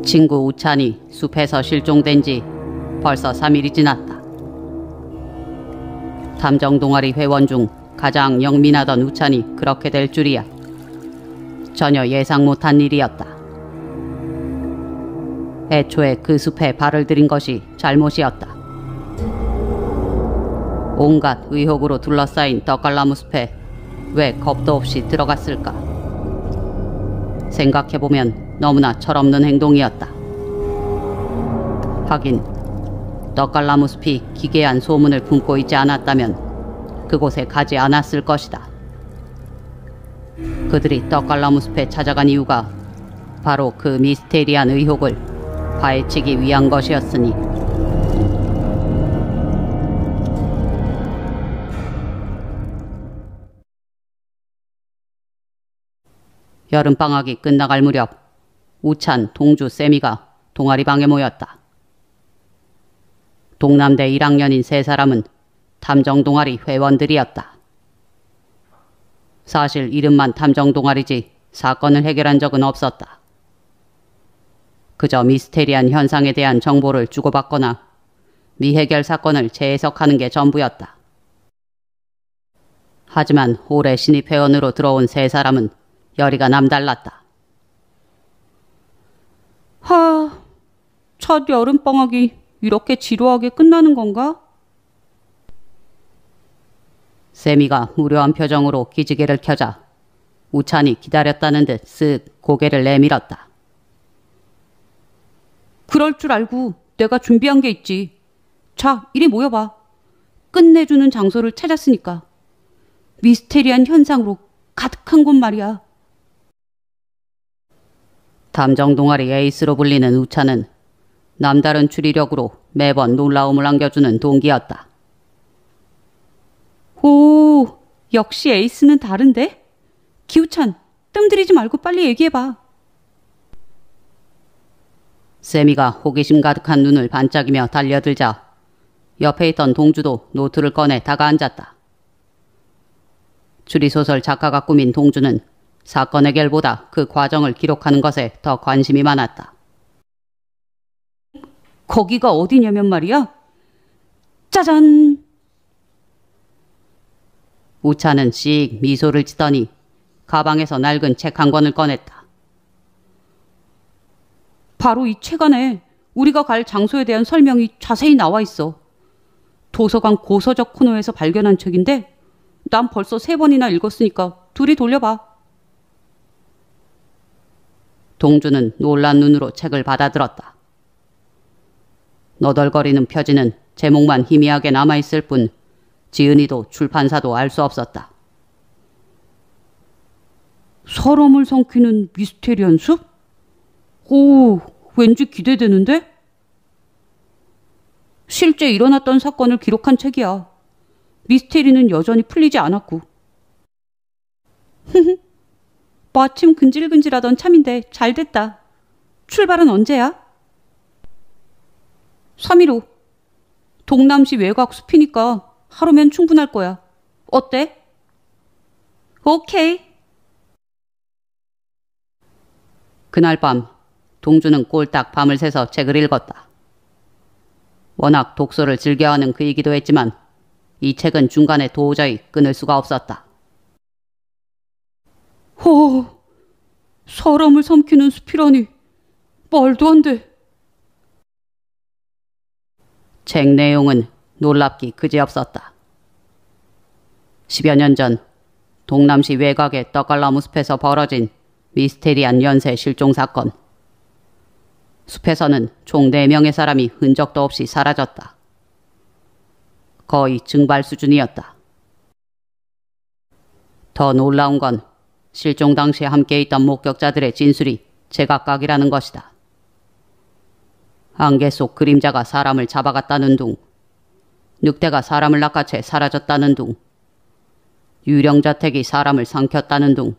친구 우찬이 숲에서 실종된 지 벌써 3일이 지났다. 탐정 동아리 회원 중 가장 영민하던 우찬이 그렇게 될 줄이야. 전혀 예상 못한 일이었다. 애초에 그 숲에 발을 들인 것이 잘못이었다. 온갖 의혹으로 둘러싸인 떡갈나무 숲에 왜 겁도 없이 들어갔을까? 생각해보면 너무나 철없는 행동이었다. 하긴 떡갈나무 숲이 기괴한 소문을 품고 있지 않았다면 그곳에 가지 않았을 것이다. 그들이 떡갈나무 숲에 찾아간 이유가 바로 그 미스테리한 의혹을 파헤치기 위한 것이었으니. 여름방학이 끝나갈 무렵 우찬, 동주, 세미가 동아리방에 모였다. 동남대 1학년인 세 사람은 탐정동아리 회원들이었다. 사실 이름만 탐정동아리지 사건을 해결한 적은 없었다. 그저 미스테리한 현상에 대한 정보를 주고받거나 미해결 사건을 재해석하는 게 전부였다. 하지만 올해 신입 회원으로 들어온 세 사람은 열의가 남달랐다. 첫 여름방학이 이렇게 지루하게 끝나는 건가? 세미가 무료한 표정으로 기지개를 켜자 우찬이 기다렸다는 듯 쓱 고개를 내밀었다. 그럴 줄 알고 내가 준비한 게 있지. 자, 이리 모여봐. 끝내주는 장소를 찾았으니까. 미스테리한 현상으로 가득한 곳 말이야. 탐정 동아리 에이스로 불리는 우찬은 남다른 추리력으로 매번 놀라움을 안겨주는 동기였다. 오, 역시 에이스는 다른데? 기우찬, 뜸들이지 말고 빨리 얘기해봐. 세미가 호기심 가득한 눈을 반짝이며 달려들자 옆에 있던 동주도 노트를 꺼내 다가앉았다. 추리소설 작가가 꾸민 동주는 사건 해결보다 그 과정을 기록하는 것에 더 관심이 많았다. 거기가 어디냐면 말이야. 짜잔! 우찬은 씩 미소를 짓더니 가방에서 낡은 책 한 권을 꺼냈다. 바로 이 책 안에 우리가 갈 장소에 대한 설명이 자세히 나와 있어. 도서관 고서적 코너에서 발견한 책인데 난 벌써 3번이나 읽었으니까 둘이 돌려봐. 동주는 놀란 눈으로 책을 받아들었다. 너덜거리는 표지는 제목만 희미하게 남아있을 뿐 지은이도 출판사도 알 수 없었다. 사람을 삼키는 미스테리한 숲? 오, 왠지 기대되는데? 실제 일어났던 사건을 기록한 책이야. 미스테리는 여전히 풀리지 않았고. 마침 근질근질하던 참인데 잘 됐다. 출발은 언제야? 3일 후. 동남시 외곽 숲이니까 하루면 충분할 거야. 어때? 오케이. 그날 밤 동주는 꼴딱 밤을 새서 책을 읽었다. 워낙 독서를 즐겨하는 그이기도 했지만 이 책은 중간에 도저히 끊을 수가 없었다. 사람을 삼키는 숲이라니. 말도 안 돼. 책 내용은 놀랍기 그지없었다. 10여 년 전 동남시 외곽의 떡갈나무 숲에서 벌어진 미스테리한 연쇄 실종 사건. 숲에서는 총 4명의 사람이 흔적도 없이 사라졌다. 거의 증발 수준이었다. 더 놀라운 건 실종 당시에 함께 있던 목격자들의 진술이 제각각이라는 것이다. 안개 속 그림자가 사람을 잡아갔다는 둥, 늑대가 사람을 낚아채 사라졌다는 둥, 유령자택이 사람을 삼켰다는 둥,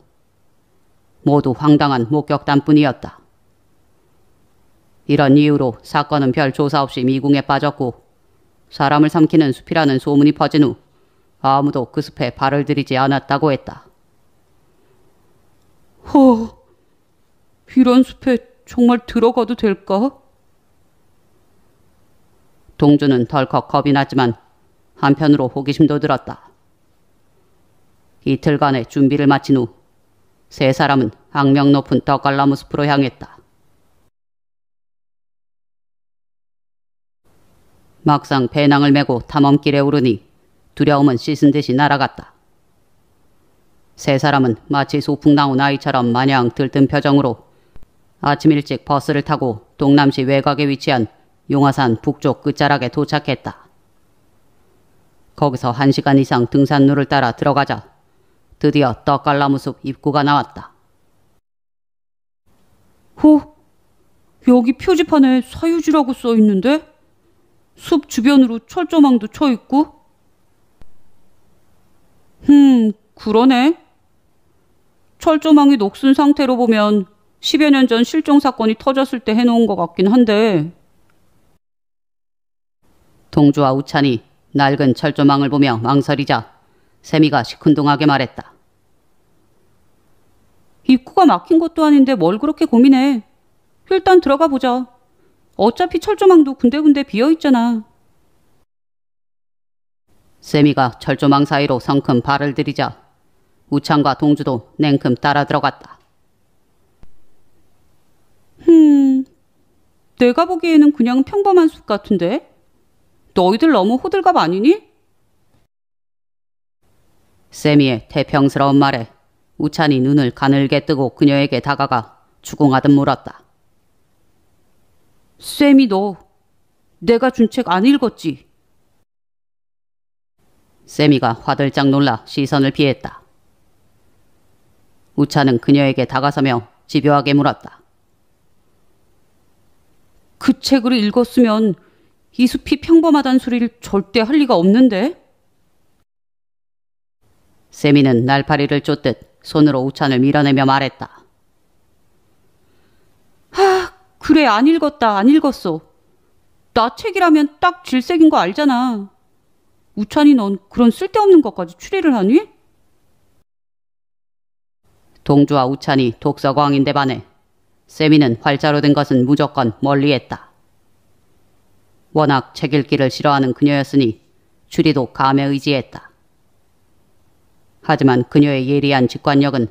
모두 황당한 목격담뿐이었다. 이런 이유로 사건은 별 조사 없이 미궁에 빠졌고 사람을 삼키는 숲이라는 소문이 퍼진 후 아무도 그 숲에 발을 들이지 않았다고 했다. 이런 숲에 정말 들어가도 될까? 동주는 덜컥 겁이 났지만 한편으로 호기심도 들었다. 이틀간의 준비를 마친 후 세 사람은 악명 높은 떡갈나무 숲으로 향했다. 막상 배낭을 메고 탐험길에 오르니 두려움은 씻은 듯이 날아갔다. 세 사람은 마치 소풍 나온 아이처럼 마냥 들뜬 표정으로 아침 일찍 버스를 타고 동남시 외곽에 위치한 용화산 북쪽 끝자락에 도착했다. 거기서 1시간 이상 등산로를 따라 들어가자 드디어 떡갈나무 숲 입구가 나왔다. 여기 표지판에 사유지라고 써있는데? 숲 주변으로 철조망도 쳐있고? 그러네. 철조망이 녹슨 상태로 보면 10여 년 전 실종 사건이 터졌을 때 해놓은 것 같긴 한데. 동주와 우찬이 낡은 철조망을 보며 망설이자 세미가 시큰둥하게 말했다. 입구가 막힌 것도 아닌데 뭘 그렇게 고민해. 일단 들어가 보자. 어차피 철조망도 군데군데 비어있잖아. 세미가 철조망 사이로 성큼 발을 들이자 우찬과 동주도 냉큼 따라 들어갔다. 내가 보기에는 그냥 평범한 숲 같은데? 너희들 너무 호들갑 아니니? 세미의 태평스러운 말에 우찬이 눈을 가늘게 뜨고 그녀에게 다가가 추궁하듯 물었다. 쌤이 너 내가 준 책 안 읽었지? 세미가 화들짝 놀라 시선을 피했다. 우찬은 그녀에게 다가서며 집요하게 물었다. 그 책을 읽었으면 이 숲이 평범하단 소리를 절대 할 리가 없는데? 세미는 날파리를 쫓듯 손으로 우찬을 밀어내며 말했다. 그래, 안 읽었다, 안 읽었어. 나 책이라면 딱 질색인 거 알잖아. 우찬이 넌 그런 쓸데없는 것까지 추리를 하니? 동주와 우찬이 독서광인데 반해 세미는 활자로 된 것은 무조건 멀리했다. 워낙 책 읽기를 싫어하는 그녀였으니 추리도 감에 의지했다. 하지만 그녀의 예리한 직관력은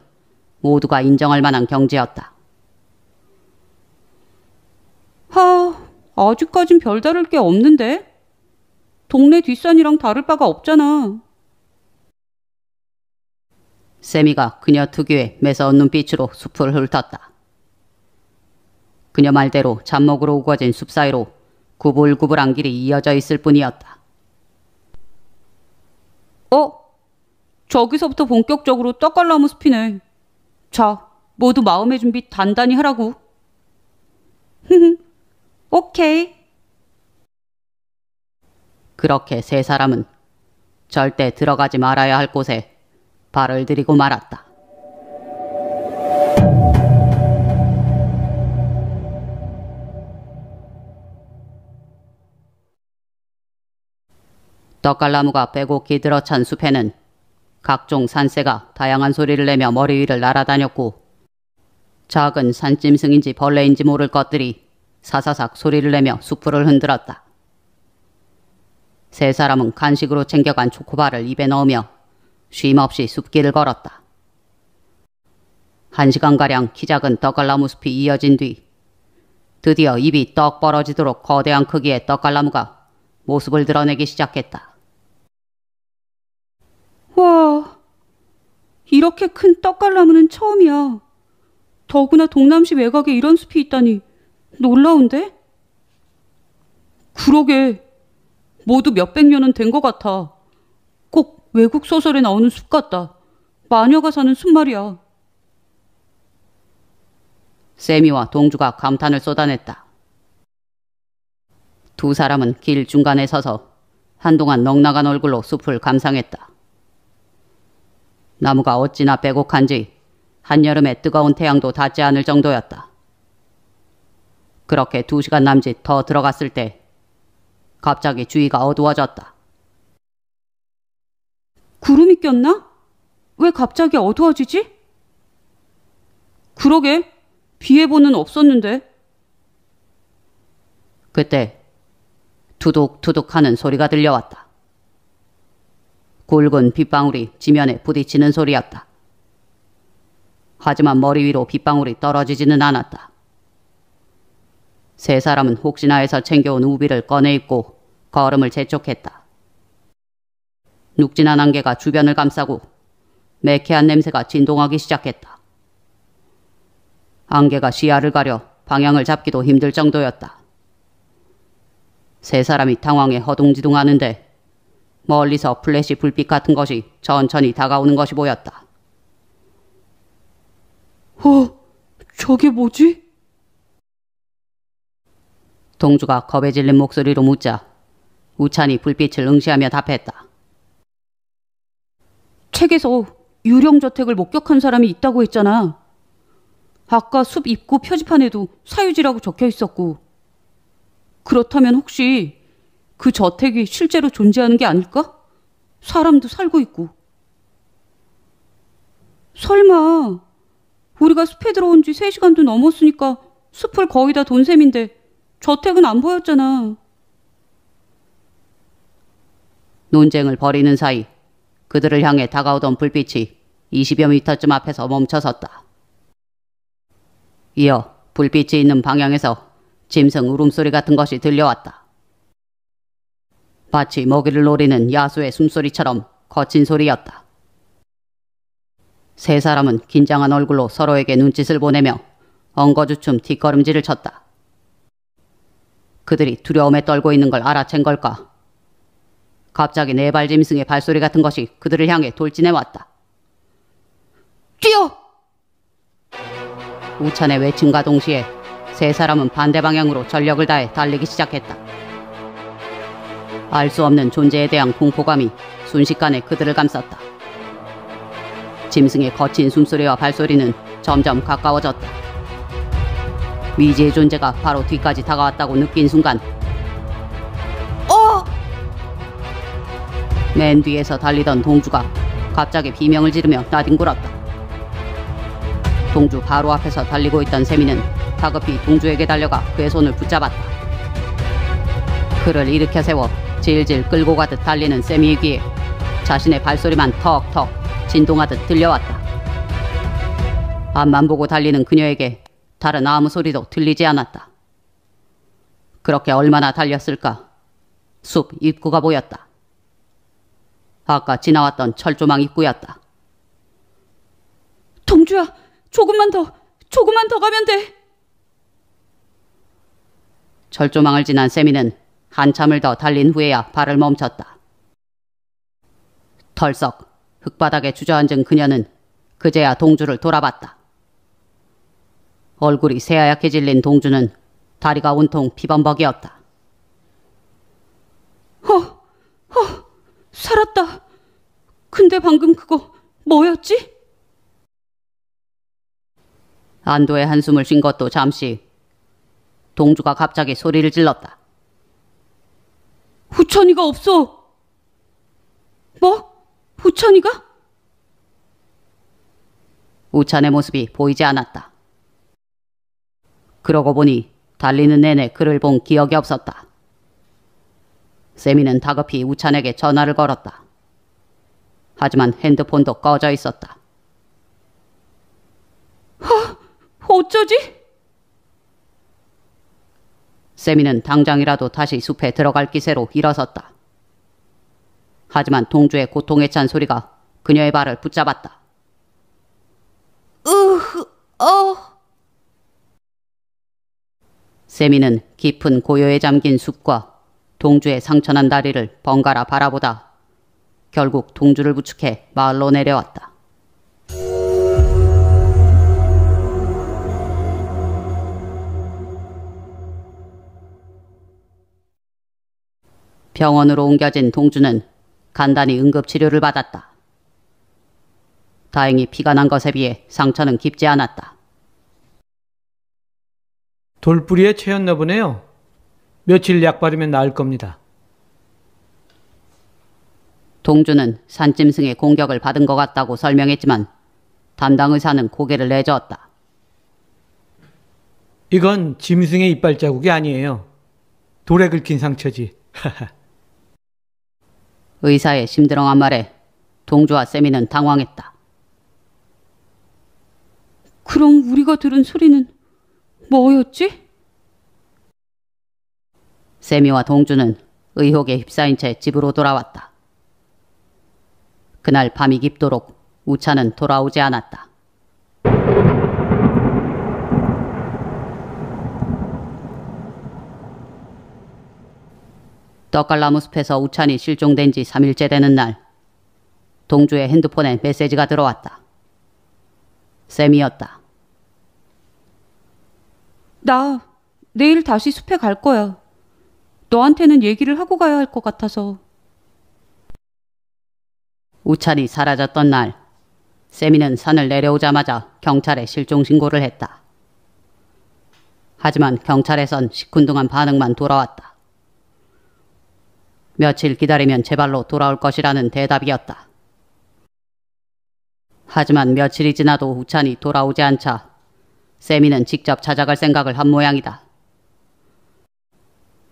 모두가 인정할 만한 경지였다. 아직까진 별다를 게 없는데? 동네 뒷산이랑 다를 바가 없잖아. 세미가 그녀 특유의 매서운 눈빛으로 숲을 훑었다. 그녀 말대로 잡목으로 우거진 숲 사이로 구불구불한 길이 이어져 있을 뿐이었다. 저기서부터 본격적으로 떡갈나무 숲이네. 자, 모두 마음의 준비 단단히 하라고. 오케이. 그렇게 세 사람은 절대 들어가지 말아야 할 곳에 발을 들이고 말았다. 떡갈나무가 빼곡히 들어찬 숲에는 각종 산새가 다양한 소리를 내며 머리 위를 날아다녔고 작은 산짐승인지 벌레인지 모를 것들이 사사삭 소리를 내며 수풀을 흔들었다. 세 사람은 간식으로 챙겨간 초코바를 입에 넣으며 쉼없이 숲길을 걸었다. 1시간가량 키 작은 떡갈나무 숲이 이어진 뒤 드디어 입이 떡 벌어지도록 거대한 크기의 떡갈나무가 모습을 드러내기 시작했다. 와, 이렇게 큰 떡갈나무는 처음이야. 더구나 동남시 외곽에 이런 숲이 있다니 놀라운데? 그러게, 모두 몇백 년은 된 것 같아. 꼭 외국 소설에 나오는 숲 같다. 마녀가 사는 숲 말이야. 세미와 동주가 감탄을 쏟아냈다. 두 사람은 길 중간에 서서 한동안 넉나간 얼굴로 숲을 감상했다. 나무가 어찌나 빼곡한지 한여름의 뜨거운 태양도 닿지 않을 정도였다. 그렇게 2시간 남짓 더 들어갔을 때 갑자기 주위가 어두워졌다. 구름이 꼈나? 왜 갑자기 어두워지지? 그러게, 비해보는 없었는데. 그때 투둑투둑 하는 소리가 들려왔다. 굵은 빗방울이 지면에 부딪히는 소리였다. 하지만 머리 위로 빗방울이 떨어지지는 않았다. 세 사람은 혹시나 해서 챙겨온 우비를 꺼내 입고 걸음을 재촉했다. 눅진한 안개가 주변을 감싸고 매캐한 냄새가 진동하기 시작했다. 안개가 시야를 가려 방향을 잡기도 힘들 정도였다. 세 사람이 당황해 허둥지둥하는데 멀리서 플래시 불빛 같은 것이 천천히 다가오는 것이 보였다. 저게 뭐지? 동주가 겁에 질린 목소리로 묻자 우찬이 불빛을 응시하며 답했다. 책에서 유령저택을 목격한 사람이 있다고 했잖아. 아까 숲 입구 표지판에도 사유지라고 적혀 있었고. 그렇다면 혹시 그 저택이 실제로 존재하는 게 아닐까? 사람도 살고 있고. 설마 우리가 숲에 들어온 지 3시간도 넘었으니까 숲을 거의 다 돈 셈인데 저택은 안 보였잖아. 논쟁을 벌이는 사이 그들을 향해 다가오던 불빛이 20여 미터쯤 앞에서 멈춰섰다. 이어 불빛이 있는 방향에서 짐승 울음소리 같은 것이 들려왔다. 마치 먹이를 노리는 야수의 숨소리처럼 거친 소리였다. 세 사람은 긴장한 얼굴로 서로에게 눈짓을 보내며 엉거주춤 뒷걸음질을 쳤다. 그들이 두려움에 떨고 있는 걸 알아챈 걸까? 갑자기 네발 짐승의 발소리 같은 것이 그들을 향해 돌진해왔다. 뛰어! 우찬의 외침과 동시에 세 사람은 반대 방향으로 전력을 다해 달리기 시작했다. 알 수 없는 존재에 대한 공포감이 순식간에 그들을 감쌌다. 짐승의 거친 숨소리와 발소리는 점점 가까워졌다. 미지의 존재가 바로 뒤까지 다가왔다고 느낀 순간 맨 뒤에서 달리던 동주가 갑자기 비명을 지르며 나뒹굴었다. 동주 바로 앞에서 달리고 있던 세미는 다급히 동주에게 달려가 그의 손을 붙잡았다. 그를 일으켜 세워 질질 끌고 가듯 달리는 세미의 귀에 자신의 발소리만 턱턱 진동하듯 들려왔다. 앞만 보고 달리는 그녀에게 다른 아무 소리도 들리지 않았다. 그렇게 얼마나 달렸을까? 숲 입구가 보였다. 아까 지나왔던 철조망 입구였다. 동주야, 조금만 더 가면 돼. 철조망을 지난 세미는 한참을 더 달린 후에야 발을 멈췄다. 털썩 흙바닥에 주저앉은 그녀는 그제야 동주를 돌아봤다. 얼굴이 새하얗게 질린 동주는 다리가 온통 피범벅이었다. 살았다. 근데 방금 그거 뭐였지? 안도의 한숨을 쉰 것도 잠시. 동주가 갑자기 소리를 질렀다. 우천이가 없어. 뭐? 우천이가? 우찬의 모습이 보이지 않았다. 그러고 보니 달리는 내내 그를 본 기억이 없었다. 세미는 다급히 우찬에게 전화를 걸었다. 하지만 핸드폰도 꺼져 있었다. 어쩌지? 세미는 당장이라도 다시 숲에 들어갈 기세로 일어섰다. 하지만 동주의 고통에 찬 소리가 그녀의 발을 붙잡았다. 세미는 깊은 고요에 잠긴 숲과 동주의 상처난 다리를 번갈아 바라보다 결국 동주를 부축해 마을로 내려왔다. 병원으로 옮겨진 동주는 간단히 응급치료를 받았다. 다행히 피가 난 것에 비해 상처는 깊지 않았다. 돌뿌리에 채였나 보네요. 며칠 약 바르면 나을 겁니다. 동주는 산짐승의 공격을 받은 것 같다고 설명했지만 담당 의사는 고개를 내저었다. 이건 짐승의 이빨 자국이 아니에요. 돌에 긁힌 상처지. 의사의 심드렁한 말에 동주와 세미는 당황했다. 그럼 우리가 들은 소리는 뭐였지? 세미와 동주는 의혹에 휩싸인 채 집으로 돌아왔다. 그날 밤이 깊도록 우찬은 돌아오지 않았다. 떡갈나무 숲에서 우찬이 실종된 지 3일째 되는 날, 동주의 핸드폰에 메시지가 들어왔다. 쌤이었다. 나 내일 다시 숲에 갈 거야. 너한테는 얘기를 하고 가야 할 것 같아서. 우찬이 사라졌던 날, 세미는 산을 내려오자마자 경찰에 실종 신고를 했다. 하지만 경찰에선 시큰둥한 반응만 돌아왔다. 며칠 기다리면 제발로 돌아올 것이라는 대답이었다. 하지만 며칠이 지나도 우찬이 돌아오지 않자 세미는 직접 찾아갈 생각을 한 모양이다.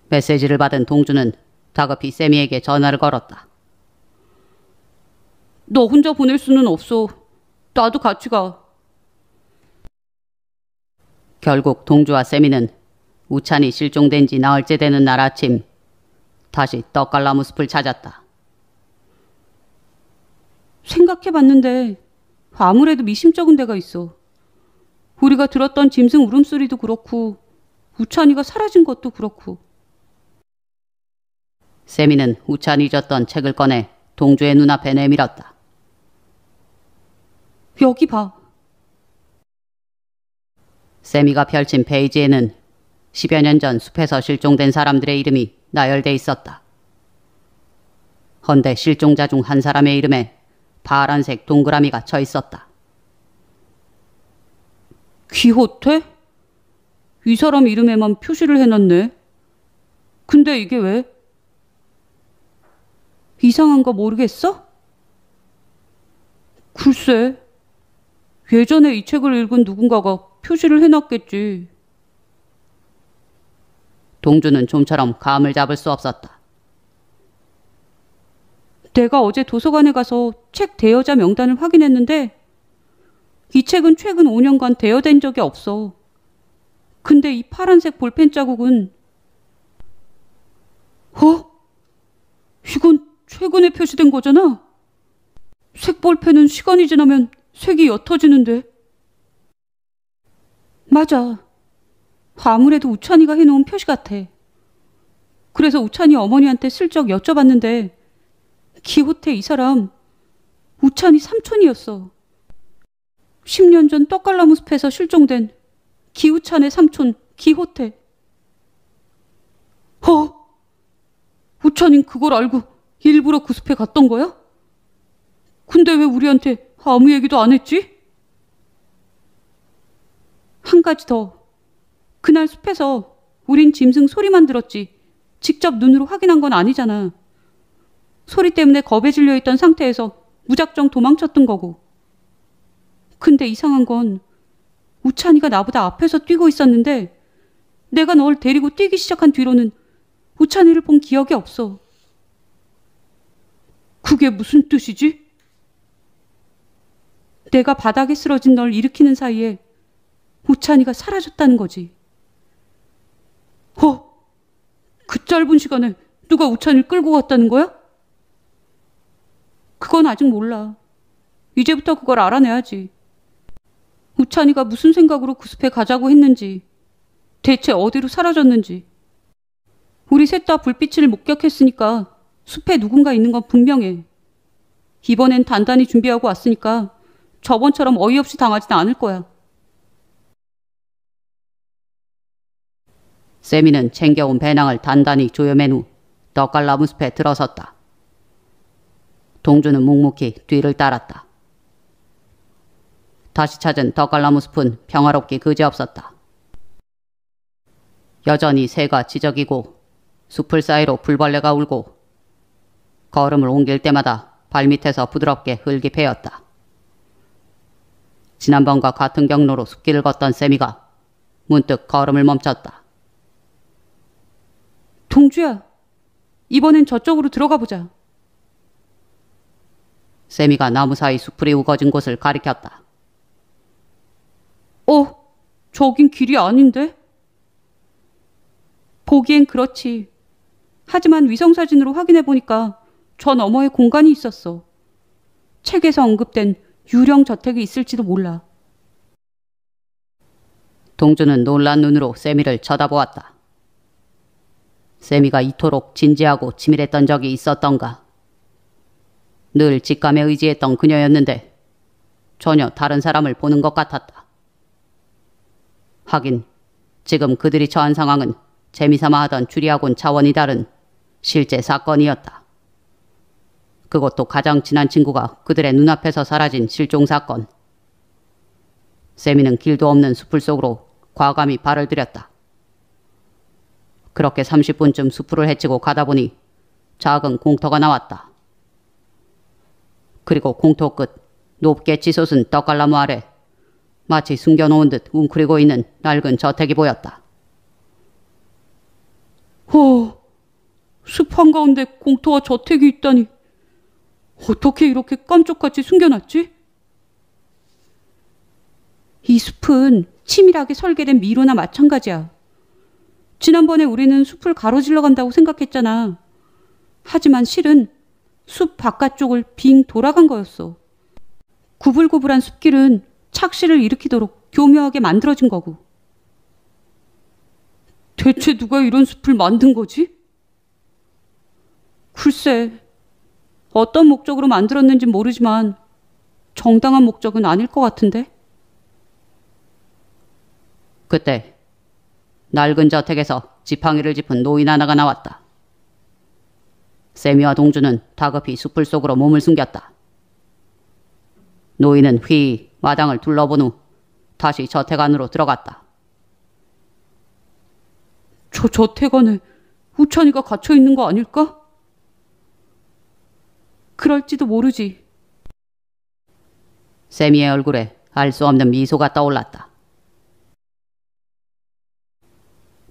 메시지를 받은 동주는 다급히 세미에게 전화를 걸었다. 너 혼자 보낼 수는 없어. 나도 같이 가. 결국 동주와 세미는 우찬이 실종된 지 나흘째 되는 날 아침 다시 떡갈나무 숲을 찾았다. 생각해봤는데 아무래도 미심쩍은 데가 있어. 우리가 들었던 짐승 울음소리도 그렇고 우찬이가 사라진 것도 그렇고. 세미는 우찬이 잊었던 책을 꺼내 동주의 눈앞에 내밀었다. 여기 봐. 세미가 펼친 페이지에는 10여 년 전 숲에서 실종된 사람들의 이름이 나열돼 있었다. 헌데 실종자 중 한 사람의 이름에 파란색 동그라미가 쳐 있었다. 기호태? 이 사람 이름에만 표시를 해놨네. 근데 이게 왜? 이상한 거 모르겠어? 글쎄, 예전에 이 책을 읽은 누군가가 표시를 해놨겠지. 동주는 좀처럼 감을 잡을 수 없었다. 내가 어제 도서관에 가서 책 대여자 명단을 확인했는데 이 책은 최근 5년간 대여된 적이 없어. 근데 이 파란색 볼펜 자국은 이건 최근에 표시된 거잖아. 색볼펜은 시간이 지나면 색이 옅어지는데. 맞아. 아무래도 우찬이가 해놓은 표시 같아. 그래서 우찬이 어머니한테 슬쩍 여쭤봤는데 기호태 이 사람 우찬이 삼촌이었어. 10년 전 떡갈나무 숲에서 실종된 기우찬의 삼촌 기호태. 우찬인 그걸 알고 일부러 그 숲에 갔던 거야? 근데 왜 우리한테 아무 얘기도 안 했지? 한 가지 더. 그날 숲에서 우린 짐승 소리만 들었지 직접 눈으로 확인한 건 아니잖아. 소리 때문에 겁에 질려있던 상태에서 무작정 도망쳤던 거고. 근데 이상한 건 우찬이가 나보다 앞에서 뛰고 있었는데 내가 널 데리고 뛰기 시작한 뒤로는 우찬이를 본 기억이 없어. 그게 무슨 뜻이지? 내가 바닥에 쓰러진 널 일으키는 사이에 우찬이가 사라졌다는 거지. 그 짧은 시간에 누가 우찬이를 끌고 갔다는 거야? 그건 아직 몰라. 이제부터 그걸 알아내야지. 우찬이가 무슨 생각으로 그 숲에 가자고 했는지, 대체 어디로 사라졌는지. 우리 셋 다 불빛을 목격했으니까 숲에 누군가 있는 건 분명해. 이번엔 단단히 준비하고 왔으니까 저번처럼 어이없이 당하진 않을 거야. 세미는 챙겨온 배낭을 단단히 조여맨 후 떡갈나무 숲에 들어섰다. 동주는 묵묵히 뒤를 따랐다. 다시 찾은 떡갈나무 숲은 평화롭기 그지없었다. 여전히 새가 지저귀고 숲을 사이로 불벌레가 울고 걸음을 옮길 때마다 발밑에서 부드럽게 흙이 베었다. 지난번과 같은 경로로 숲길을 걷던 세미가 문득 걸음을 멈췄다. 동주야, 이번엔 저쪽으로 들어가 보자. 세미가 나무 사이 수풀이 우거진 곳을 가리켰다. 저긴 길이 아닌데? 보기엔 그렇지. 하지만 위성사진으로 확인해보니까 저 너머에 공간이 있었어. 책에서 언급된 유령 저택이 있을지도 몰라. 동주는 놀란 눈으로 세미를 쳐다보았다. 세미가 이토록 진지하고 치밀했던 적이 있었던가. 늘 직감에 의지했던 그녀였는데 전혀 다른 사람을 보는 것 같았다. 하긴 지금 그들이 처한 상황은 재미삼아 하던 추리하고는 차원이 다른 실제 사건이었다. 그것도 가장 친한 친구가 그들의 눈앞에서 사라진 실종 사건. 세미는 길도 없는 숲을 속으로 과감히 발을 들였다. 그렇게 30분쯤 숲을 헤치고 가다 보니 작은 공터가 나왔다. 그리고 공터 끝 높게 치솟은 떡갈나무 아래 마치 숨겨놓은 듯 웅크리고 있는 낡은 저택이 보였다. 숲 한가운데 공터와 저택이 있다니. 어떻게 이렇게 깜짝같이 숨겨놨지? 이 숲은 치밀하게 설계된 미로나 마찬가지야. 지난번에 우리는 숲을 가로질러 간다고 생각했잖아. 하지만 실은 숲 바깥쪽을 빙 돌아간 거였어. 구불구불한 숲길은 착시를 일으키도록 교묘하게 만들어진 거고. 대체 누가 이런 숲을 만든 거지? 글쎄, 어떤 목적으로 만들었는지 모르지만 정당한 목적은 아닐 것 같은데? 그때 낡은 저택에서 지팡이를 짚은 노인 하나가 나왔다. 세미와 동주는 다급히 숲을 속으로 몸을 숨겼다. 노인은 휘 마당을 둘러본 후 다시 저택 안으로 들어갔다. 저 저택 안에 우찬이가 갇혀 있는 거 아닐까? 그럴지도 모르지. 세미의 얼굴에 알 수 없는 미소가 떠올랐다.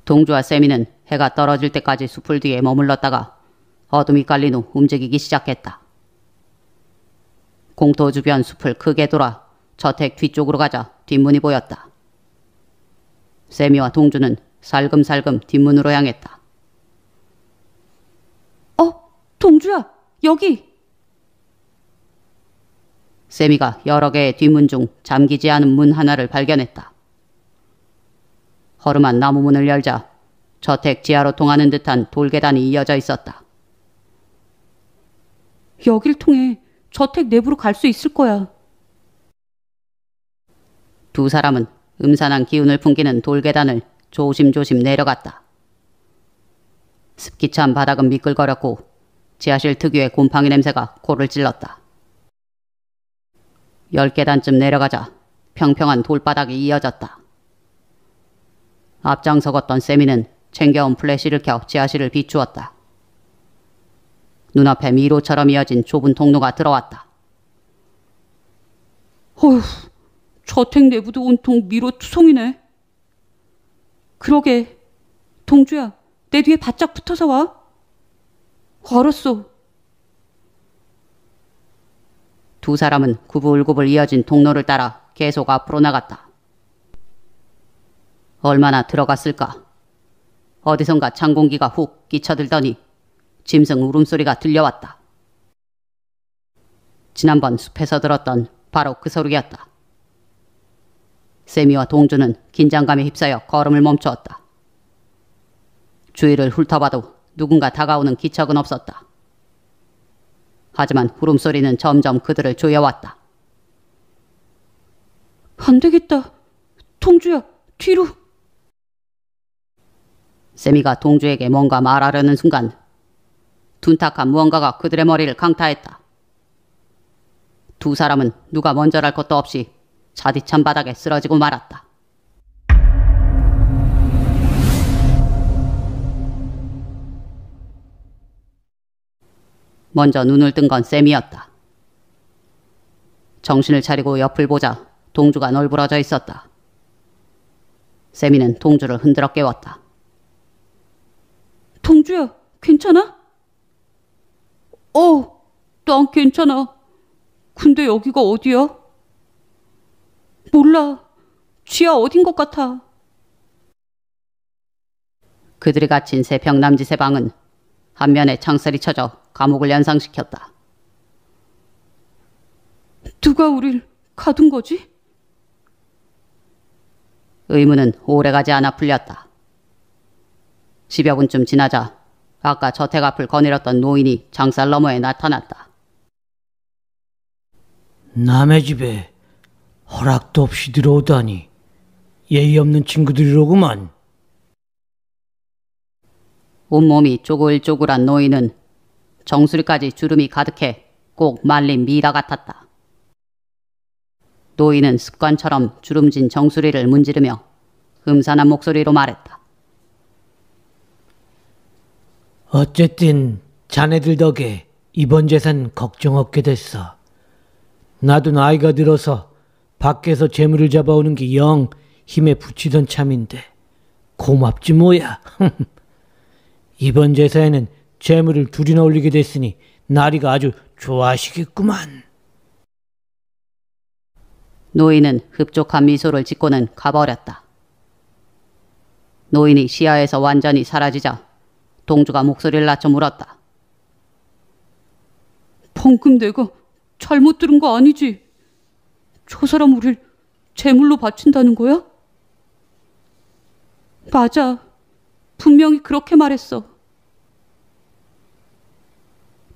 동주와 세미는 해가 떨어질 때까지 숲을 뒤에 머물렀다가 어둠이 깔린 후 움직이기 시작했다. 공터 주변 숲을 크게 돌아 저택 뒤쪽으로 가자 뒷문이 보였다. 세미와 동주는 살금살금 뒷문으로 향했다. 동주야, 여기! 세미가 여러 개의 뒷문 중 잠기지 않은 문 하나를 발견했다. 허름한 나무 문을 열자 저택 지하로 통하는 듯한 돌계단이 이어져 있었다. 여길 통해 저택 내부로 갈 수 있을 거야. 두 사람은 음산한 기운을 풍기는 돌계단을 조심조심 내려갔다. 습기 찬 바닥은 미끌거렸고 지하실 특유의 곰팡이 냄새가 코를 찔렀다. 10계단쯤 내려가자 평평한 돌바닥이 이어졌다. 앞장서 걷던 세미는 챙겨온 플래시를 켜 지하실을 비추었다. 눈앞에 미로처럼 이어진 좁은 통로가 들어왔다. 어휴, 저택 내부도 온통 미로 투성이네. 그러게, 동주야, 내 뒤에 바짝 붙어서 와. 알았어. 두 사람은 구불구불 이어진 통로를 따라 계속 앞으로 나갔다. 얼마나 들어갔을까? 어디선가 찬 공기가 훅 끼쳐들더니 짐승 울음소리가 들려왔다. 지난번 숲에서 들었던 바로 그 소리였다. 세미와 동주는 긴장감에 휩싸여 걸음을 멈추었다. 주위를 훑어봐도 누군가 다가오는 기척은 없었다. 하지만 울음소리는 점점 그들을 조여왔다. 안 되겠다. 동주야, 뒤로. 세미가 동주에게 뭔가 말하려는 순간 둔탁한 무언가가 그들의 머리를 강타했다. 두 사람은 누가 먼저랄 것도 없이 자디찬 바닥에 쓰러지고 말았다. 먼저 눈을 뜬 건 쌤이었다. 정신을 차리고 옆을 보자 동주가 널브러져 있었다. 세미는 동주를 흔들어 깨웠다. 동주야, 괜찮아? 난 괜찮아. 근데 여기가 어디야? 몰라. 지하 어딘 것 같아. 그들이 갇힌 세 평 남짓의 방은 한 면에 창살이 쳐져 감옥을 연상시켰다. 누가 우릴 가둔 거지? 의문은 오래가지 않아 풀렸다. 10여 분쯤 지나자 아까 저택 앞을 거닐었던 노인이 장살 너머에 나타났다. 남의 집에 허락도 없이 들어오다니 예의 없는 친구들이로구만. 온몸이 쪼글쪼글한 노인은 정수리까지 주름이 가득해 꼭 말린 미라 같았다. 노인은 습관처럼 주름진 정수리를 문지르며 음산한 목소리로 말했다. 어쨌든 자네들 덕에 이번 재산 걱정 없게 됐어. 나도 나이가 들어서 밖에서 재물을 잡아오는 게 영 힘에 부치던 참인데 고맙지 뭐야. 이번 제사에는 재물을 둘이나 올리게 됐으니 나리가 아주 좋아하시겠구만. 노인은 흡족한 미소를 짓고는 가버렸다. 노인이 시야에서 완전히 사라지자 동주가 목소리를 낮춰 물었다. 방금 내가 잘못 들은 거 아니지? 저 사람 우릴 제물로 바친다는 거야? 맞아. 분명히 그렇게 말했어.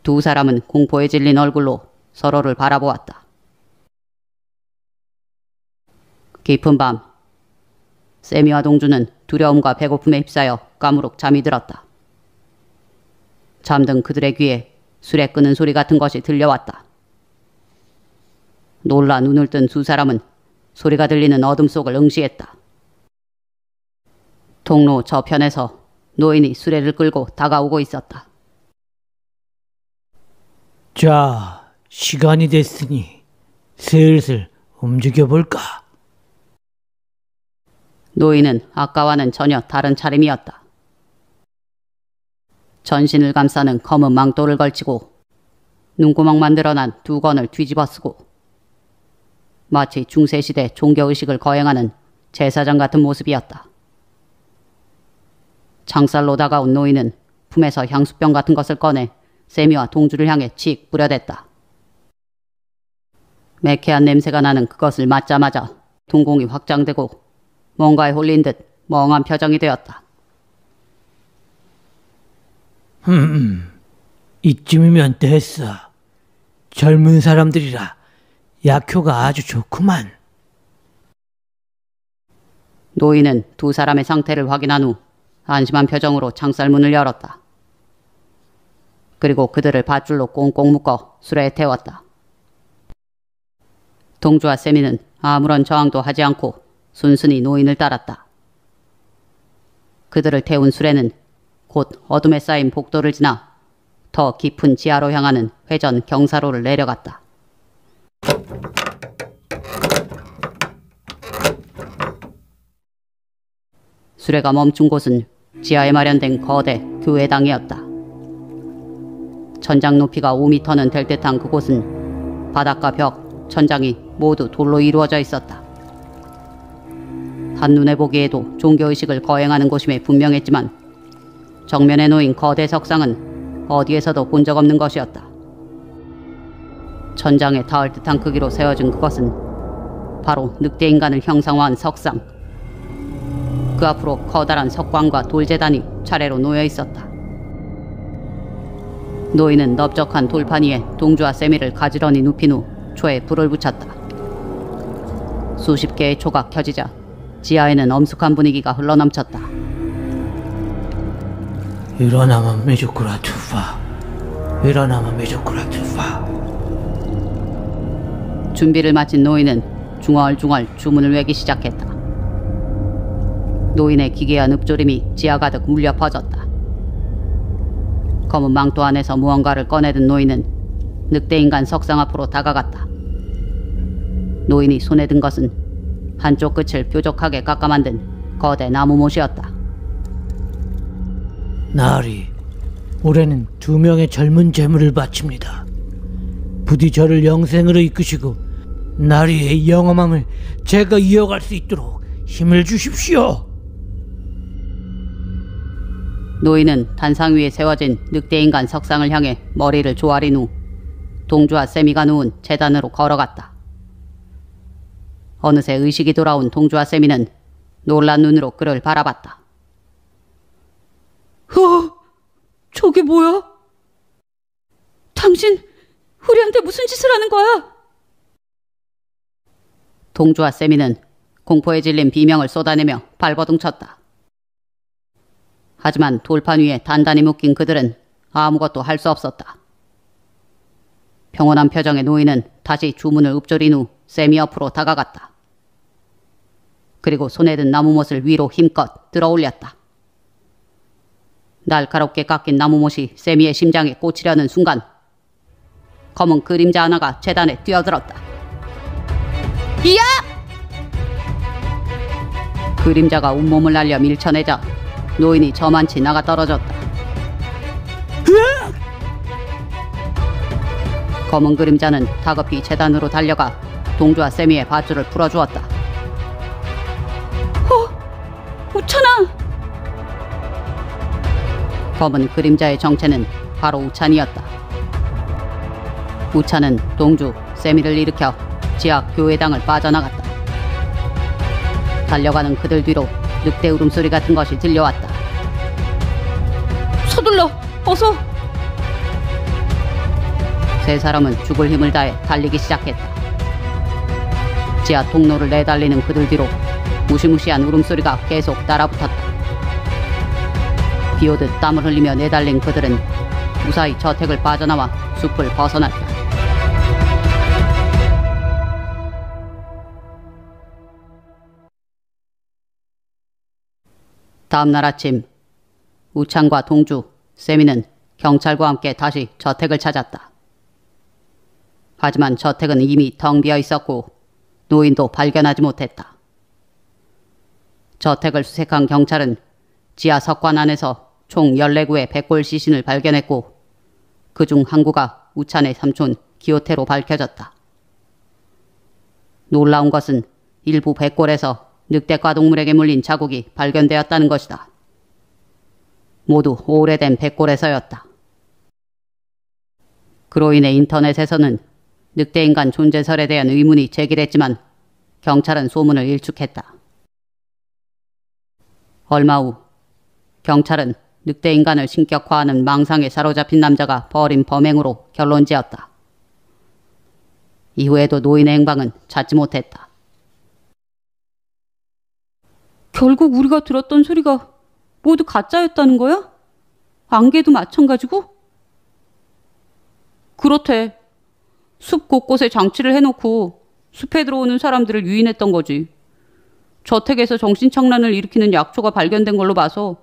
두 사람은 공포에 질린 얼굴로 서로를 바라보았다. 깊은 밤, 세미와 동주는 두려움과 배고픔에 휩싸여 까무룩 잠이 들었다. 잠든 그들의 귀에 술에 끄는 소리 같은 것이 들려왔다. 놀라 눈을 뜬 두 사람은 소리가 들리는 어둠 속을 응시했다. 통로 저편에서 노인이 수레를 끌고 다가오고 있었다. 자, 시간이 됐으니 슬슬 움직여볼까? 노인은 아까와는 전혀 다른 차림이었다. 전신을 감싸는 검은 망토를 걸치고 눈구멍만 드러난 두건을 뒤집어 쓰고 마치 중세시대 종교의식을 거행하는 제사장 같은 모습이었다. 장살로 다가온 노인은 품에서 향수병 같은 것을 꺼내 세미와 동주를 향해 칙 뿌려댔다. 매캐한 냄새가 나는 그것을 맞자마자 동공이 확장되고 뭔가에 홀린 듯 멍한 표정이 되었다. 이쯤이면 됐어. 젊은 사람들이라 약효가 아주 좋구만. 노인은 두 사람의 상태를 확인한 후 안심한 표정으로 창살문을 열었다. 그리고 그들을 밧줄로 꽁꽁 묶어 수레에 태웠다. 동주와 세미는 아무런 저항도 하지 않고 순순히 노인을 따랐다. 그들을 태운 수레는 곧 어둠에 쌓인 복도를 지나 더 깊은 지하로 향하는 회전 경사로를 내려갔다. 수레가 멈춘 곳은 지하에 마련된 거대 교회당이었다. 천장 높이가 5m는 될 듯한 그곳은 바닥과 벽, 천장이 모두 돌로 이루어져 있었다. 한눈에 보기에도 종교의식을 거행하는 곳임에 분명했지만 정면에 놓인 거대 석상은 어디에서도 본 적 없는 것이었다. 천장에 닿을 듯한 크기로 세워진 그것은 바로 늑대인간을 형상화한 석상. 그 앞으로 커다란 석관과 돌재단이 차례로 놓여 있었다. 노인은 넓적한 돌판 위에 동주와 세미를 가지런히 눕힌 후 초에 불을 붙였다. 수십 개의 초가 켜지자 지하에는 엄숙한 분위기가 흘러넘쳤다. 일어나면 메조쿠라 투파. 일어나면 메조쿠라 투파. 준비를 마친 노인은 중얼중얼 주문을 외기 시작했다. 노인의 기괴한 읊조림이 지하 가득 물려 퍼졌다. 검은 망토 안에서 무언가를 꺼내든 노인은 늑대인간 석상 앞으로 다가갔다. 노인이 손에 든 것은 한쪽 끝을 뾰족하게 깎아 만든 거대 나무못이었다. 나으리, 올해는 2명의 젊은 재물을 바칩니다. 부디 저를 영생으로 이끄시고 나리의 영험함을 제가 이어갈 수 있도록 힘을 주십시오. 노인은 단상 위에 세워진 늑대인간 석상을 향해 머리를 조아린 후 동주와 세미가 누운 제단으로 걸어갔다. 어느새 의식이 돌아온 동주와 세미는 놀란 눈으로 그를 바라봤다. 저게 뭐야? 당신 우리한테 무슨 짓을 하는 거야? 동주와 세미는 공포에 질린 비명을 쏟아내며 발버둥 쳤다. 하지만 돌판 위에 단단히 묶인 그들은 아무것도 할 수 없었다. 평온한 표정의 노인은 다시 주문을 읊조린 후 세미 옆으로 다가갔다. 그리고 손에 든 나무못을 위로 힘껏 들어올렸다. 날카롭게 깎인 나무못이 세미의 심장에 꽂히려는 순간 검은 그림자 하나가 재단에 뛰어들었다. 이야! 그림자가 온몸을 날려 밀쳐내자 노인이 저만치 나가 떨어졌다. 검은 그림자는 다급히 재단으로 달려가 동주와 세미의 밧줄을 풀어주었다. 우찬아! 검은 그림자의 정체는 바로 우찬이었다. 우찬은 동주, 세미를 일으켜 지하 교회당을 빠져나갔다. 달려가는 그들 뒤로 늑대 울음소리 같은 것이 들려왔다. 서둘러! 어서! 세 사람은 죽을 힘을 다해 달리기 시작했다. 지하 통로를 내달리는 그들 뒤로 무시무시한 울음소리가 계속 따라붙었다. 비오듯 땀을 흘리며 내달린 그들은 무사히 저택을 빠져나와 숲을 벗어났다. 다음날 아침 우창과 동주, 세미는 경찰과 함께 다시 저택을 찾았다. 하지만 저택은 이미 텅 비어 있었고 노인도 발견하지 못했다. 저택을 수색한 경찰은 지하 석관 안에서 총 14구의 백골 시신을 발견했고 그중 한 구가 우찬의 삼촌 기호태로 밝혀졌다. 놀라운 것은 일부 백골에서 늑대과 동물에게 물린 자국이 발견되었다는 것이다. 모두 오래된 백골에서였다. 그로 인해 인터넷에서는 늑대인간 존재설에 대한 의문이 제기됐지만 경찰은 소문을 일축했다. 얼마 후 경찰은 늑대인간을 신격화하는 망상에 사로잡힌 남자가 벌인 범행으로 결론지었다. 이후에도 노인의 행방은 찾지 못했다. 결국 우리가 들었던 소리가 모두 가짜였다는 거야? 안개도 마찬가지고? 그렇대. 숲 곳곳에 장치를 해놓고 숲에 들어오는 사람들을 유인했던 거지. 저택에서 정신착란을 일으키는 약초가 발견된 걸로 봐서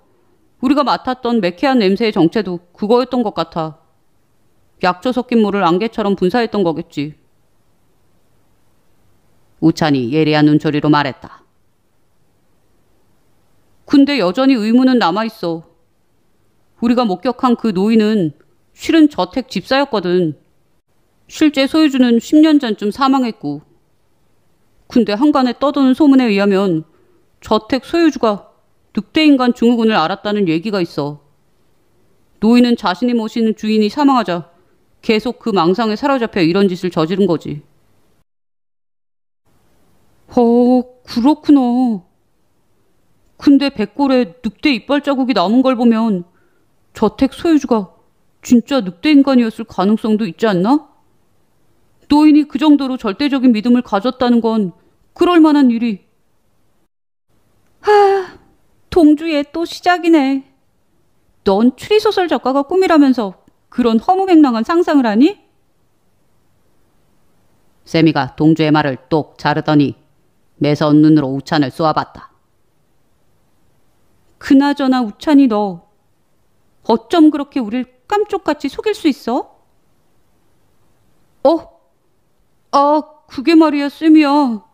우리가 맡았던 매캐한 냄새의 정체도 그거였던 것 같아. 약초 섞인 물을 안개처럼 분사했던 거겠지. 우찬이 예리한 눈초리로 말했다. 근데 여전히 의문은 남아있어. 우리가 목격한 그 노인은 실은 저택 집사였거든. 실제 소유주는 10년 전쯤 사망했고. 근데 한간에 떠도는 소문에 의하면 저택 소유주가 늑대인간 증후군을 앓았다는 얘기가 있어. 노인은 자신이 모시는 주인이 사망하자 계속 그 망상에 사로잡혀 이런 짓을 저지른 거지. 그렇구나. 근데 백골에 늑대 이빨 자국이 남은 걸 보면 저택 소유주가 진짜 늑대인간이었을 가능성도 있지 않나? 노인이 그 정도로 절대적인 믿음을 가졌다는 건 그럴 만한 일이. 동주에 또 시작이네. 넌 추리소설 작가가 꿈이라면서 그런 허무맹랑한 상상을 하니? 세미가 동주의 말을 똑 자르더니 매서운 눈으로 우찬을 쏘아봤다. 그나저나 우찬이 너 어쩜 그렇게 우릴 깜쪽같이 속일 수 있어? 그게 말이야, 쌤이야.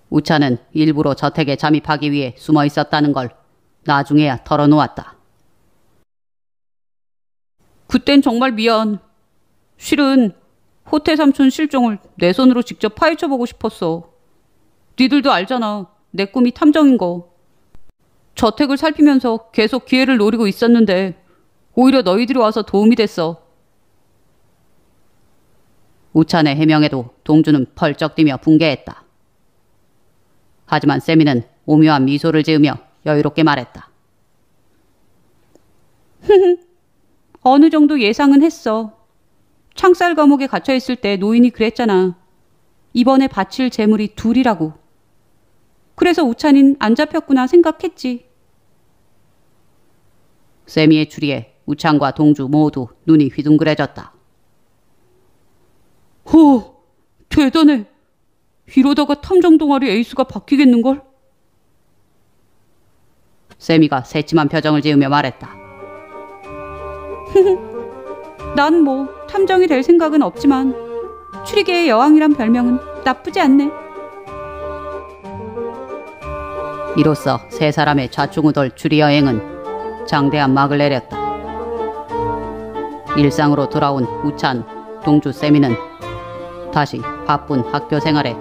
우찬은 일부러 저택에 잠입하기 위해 숨어 있었다는 걸 나중에야 털어놓았다. 그땐 정말 미안. 실은 호태 삼촌 실종을 내 손으로 직접 파헤쳐보고 싶었어. 니들도 알잖아. 내 꿈이 탐정인 거. 저택을 살피면서 계속 기회를 노리고 있었는데 오히려 너희들이 와서 도움이 됐어. 우찬의 해명에도 동주는 펄쩍 뛰며 분개했다. 하지만 세미는 오묘한 미소를 지으며 여유롭게 말했다. 어느 정도 예상은 했어. 창살 감옥에 갇혀있을 때 노인이 그랬잖아. 이번에 바칠 재물이 둘이라고. 그래서 우찬인 안 잡혔구나 생각했지. 세미의 추리에 우찬과 동주 모두 눈이 휘둥그레졌다. 호, 대단해. 이러다가 탐정 동아리 에이스가 바뀌겠는걸? 세미가 새침한 표정을 지으며 말했다. 난 뭐 탐정이 될 생각은 없지만 추리계의 여왕이란 별명은 나쁘지 않네. 이로써 세 사람의 좌충우돌 추리 여행은 장대한 막을 내렸다. 일상으로 돌아온 우찬, 동주, 세미는 다시 바쁜 학교 생활에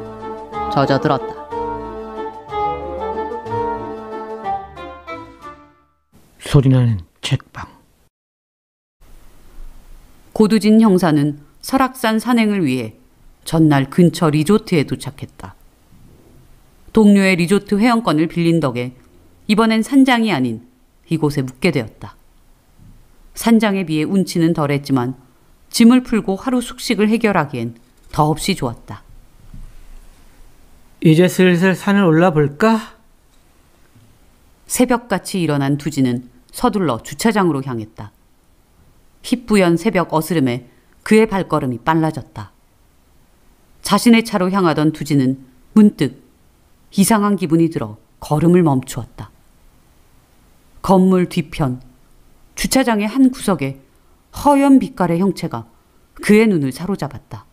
젖어들었다. 소리나는 책방. 고두진 형사는 설악산 산행을 위해 전날 근처 리조트에 도착했다. 동료의 리조트 회원권을 빌린 덕에 이번엔 산장이 아닌 이곳에 묵게 되었다. 산장에 비해 운치는 덜했지만 짐을 풀고 하루 숙식을 해결하기엔 더없이 좋았다. 이제 슬슬 산을 올라볼까? 새벽같이 일어난 두지는 서둘러 주차장으로 향했다. 희뿌연 새벽 어스름에 그의 발걸음이 빨라졌다. 자신의 차로 향하던 두지는 문득 이상한 기분이 들어 걸음을 멈추었다. 건물 뒤편 주차장의 한 구석에 허연 빛깔의 형체가 그의 눈을 사로잡았다.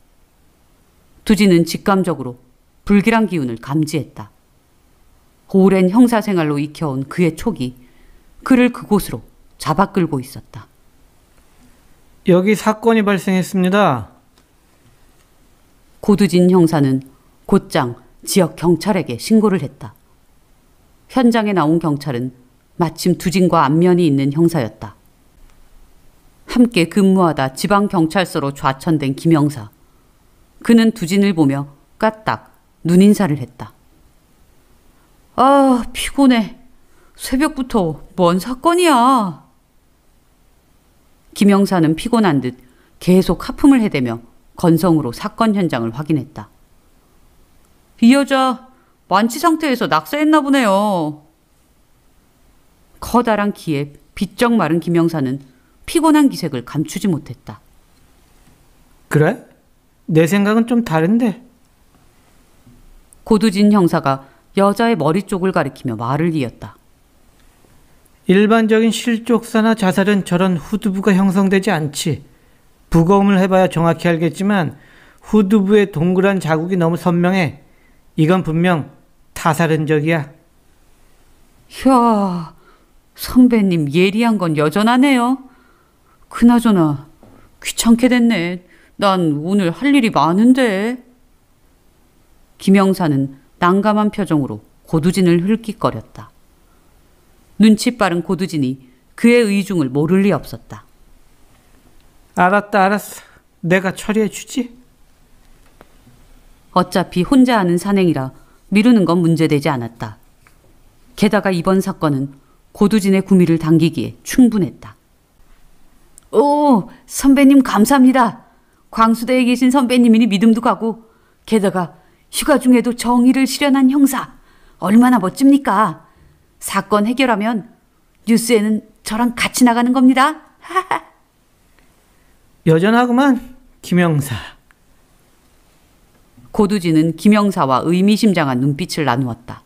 두지는 직감적으로 불길한 기운을 감지했다. 오랜 형사생활로 익혀온 그의 촉이 그를 그곳으로 잡아 끌고 있었다. 여기 사건이 발생했습니다. 고두진 형사는 곧장 지역 경찰에게 신고를 했다. 현장에 나온 경찰은 마침 두진과 안면이 있는 형사였다. 함께 근무하다 지방경찰서로 좌천된 김형사. 그는 두진을 보며 까딱 눈인사를 했다. 아, 피곤해. 새벽부터 뭔 사건이야. 김형사는 피곤한 듯 계속 하품을 해대며 건성으로 사건 현장을 확인했다. 이 여자 만취 상태에서 낙서했나 보네요. 커다란 키에 비쩍 마른 김형사는 피곤한 기색을 감추지 못했다. 그래? 내 생각은 좀 다른데. 고두진 형사가 여자의 머리 쪽을 가리키며 말을 이었다. 일반적인 실족사나 자살은 저런 후두부가 형성되지 않지. 부검을 해봐야 정확히 알겠지만 후두부의 동그란 자국이 너무 선명해. 이건 분명 타살 흔적이야. 이야, 선배님 예리한 건 여전하네요. 그나저나 귀찮게 됐네. 난 오늘 할 일이 많은데. 김영사는 난감한 표정으로 고두진을 흘낏거렸다. 눈치 빠른 고두진이 그의 의중을 모를 리 없었다. 알았어. 내가 처리해 주지. 어차피 혼자 하는 산행이라 미루는 건 문제되지 않았다. 게다가 이번 사건은 고두진의 구미를 당기기에 충분했다. 오, 선배님 감사합니다. 광수대에 계신 선배님이니 믿음도 가고 게다가 휴가 중에도 정의를 실현한 형사. 얼마나 멋집니까? 사건 해결하면 뉴스에는 저랑 같이 나가는 겁니다. 여전하구만, 김형사. 고두진은 김형사와 의미심장한 눈빛을 나누었다.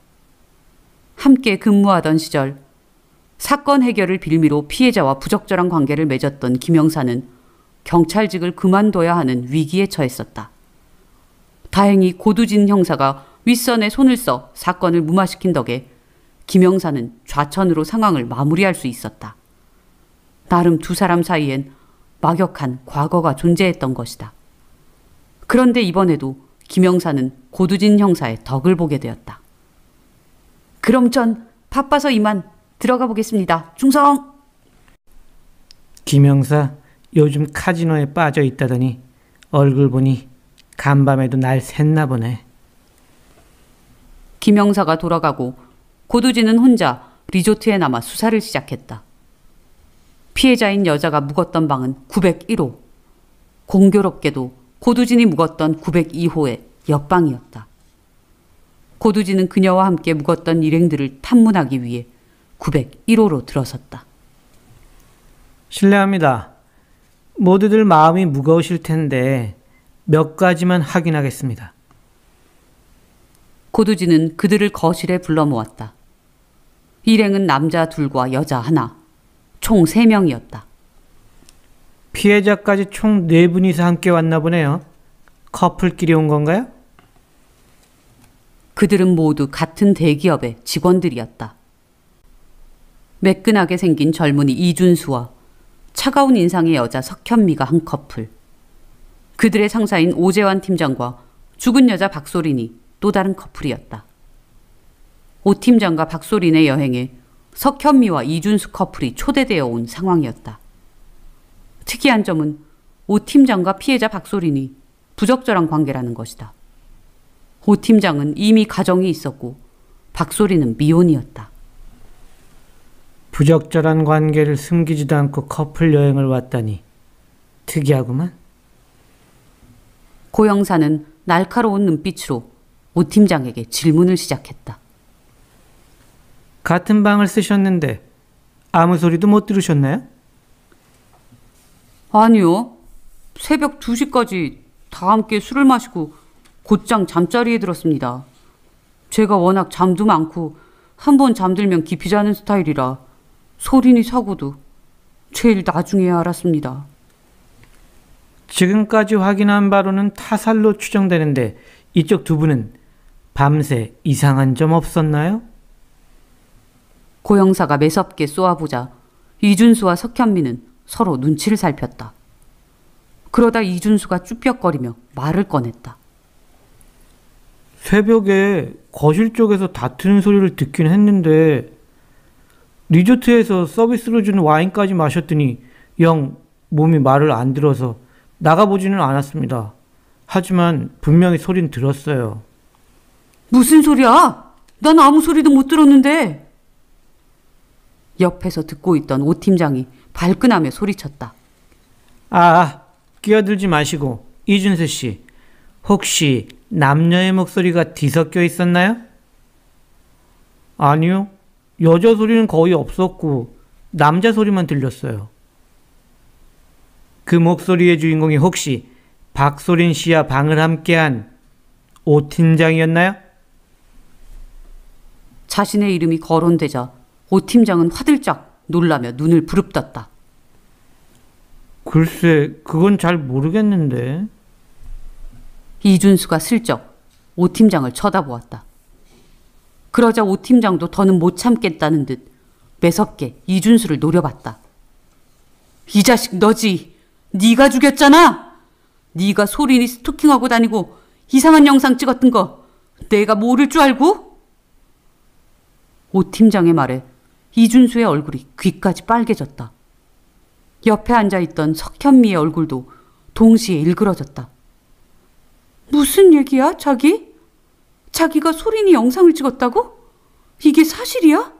함께 근무하던 시절 사건 해결을 빌미로 피해자와 부적절한 관계를 맺었던 김형사는 경찰직을 그만둬야 하는 위기에 처했었다. 다행히 고두진 형사가 윗선에 손을 써 사건을 무마시킨 덕에 김 형사는 좌천으로 상황을 마무리할 수 있었다. 나름 두 사람 사이엔 막역한 과거가 존재했던 것이다. 그런데 이번에도 김 형사는 고두진 형사의 덕을 보게 되었다. 그럼 전 바빠서 이만 들어가 보겠습니다. 충성! 김 형사 요즘 카지노에 빠져 있다더니 얼굴 보니 간밤에도 날 샜나 보네. 김 형사가 돌아가고 고두진은 혼자 리조트에 남아 수사를 시작했다. 피해자인 여자가 묵었던 방은 901호. 공교롭게도 고두진이 묵었던 902호의 옆방이었다. 고두진은 그녀와 함께 묵었던 일행들을 탐문하기 위해 901호로 들어섰다. 실례합니다. 모두들 마음이 무거우실 텐데 몇 가지만 확인하겠습니다. 고두진은 그들을 거실에 불러 모았다. 일행은 남자 둘과 여자 하나, 총 3명이었다. 피해자까지 총 4분이서 함께 왔나 보네요. 커플끼리 온 건가요? 그들은 모두 같은 대기업의 직원들이었다. 매끈하게 생긴 젊은이 이준수와 차가운 인상의 여자 석현미가 한 커플. 그들의 상사인 오재환 팀장과 죽은 여자 박소린이 또 다른 커플이었다. 오 팀장과 박소린의 여행에 석현미와 이준수 커플이 초대되어 온 상황이었다. 특이한 점은 오 팀장과 피해자 박소린이 부적절한 관계라는 것이다. 오 팀장은 이미 가정이 있었고 박소린은 미혼이었다. 부적절한 관계를 숨기지도 않고 커플 여행을 왔다니 특이하구만. 고 형사는 날카로운 눈빛으로 오 팀장에게 질문을 시작했다. 같은 방을 쓰셨는데 아무 소리도 못 들으셨나요? 아니요. 새벽 2시까지 다 함께 술을 마시고 곧장 잠자리에 들었습니다. 제가 워낙 잠도 많고 한 번 잠들면 깊이 자는 스타일이라 소린이 사고도 제일 나중에야 알았습니다. 지금까지 확인한 바로는 타살로 추정되는데 이쪽 두 분은 밤새 이상한 점 없었나요? 고 형사가 매섭게 쏘아보자 이준수와 석현미는 서로 눈치를 살폈다. 그러다 이준수가 쭈뼛거리며 말을 꺼냈다. 새벽에 거실 쪽에서 다투는 소리를 듣긴 했는데 리조트에서 서비스로 주는 와인까지 마셨더니 영 몸이 말을 안 들어서 나가보지는 않았습니다. 하지만 분명히 소리는 들었어요. 무슨 소리야? 난 아무 소리도 못 들었는데. 옆에서 듣고 있던 오 팀장이 발끈하며 소리쳤다. 끼어들지 마시고 이준수 씨, 혹시 남녀의 목소리가 뒤섞여 있었나요? 아니요. 여자 소리는 거의 없었고 남자 소리만 들렸어요. 그 목소리의 주인공이 혹시 박소린 씨와 방을 함께한 오 팀장이었나요? 자신의 이름이 거론되자 오 팀장은 화들짝 놀라며 눈을 부릅떴다. 글쎄, 그건 잘 모르겠는데. 이준수가 슬쩍 오 팀장을 쳐다보았다. 그러자 오 팀장도 더는 못 참겠다는 듯 매섭게 이준수를 노려봤다. 이 자식 너지? 네가 죽였잖아? 네가 소린이 스토킹하고 다니고 이상한 영상 찍었던 거 내가 모를 줄 알고? 오 팀장의 말에 이준수의 얼굴이 귀까지 빨개졌다. 옆에 앉아있던 석현미의 얼굴도 동시에 일그러졌다. 무슨 얘기야, 자기? 자기가 소린이 영상을 찍었다고? 이게 사실이야?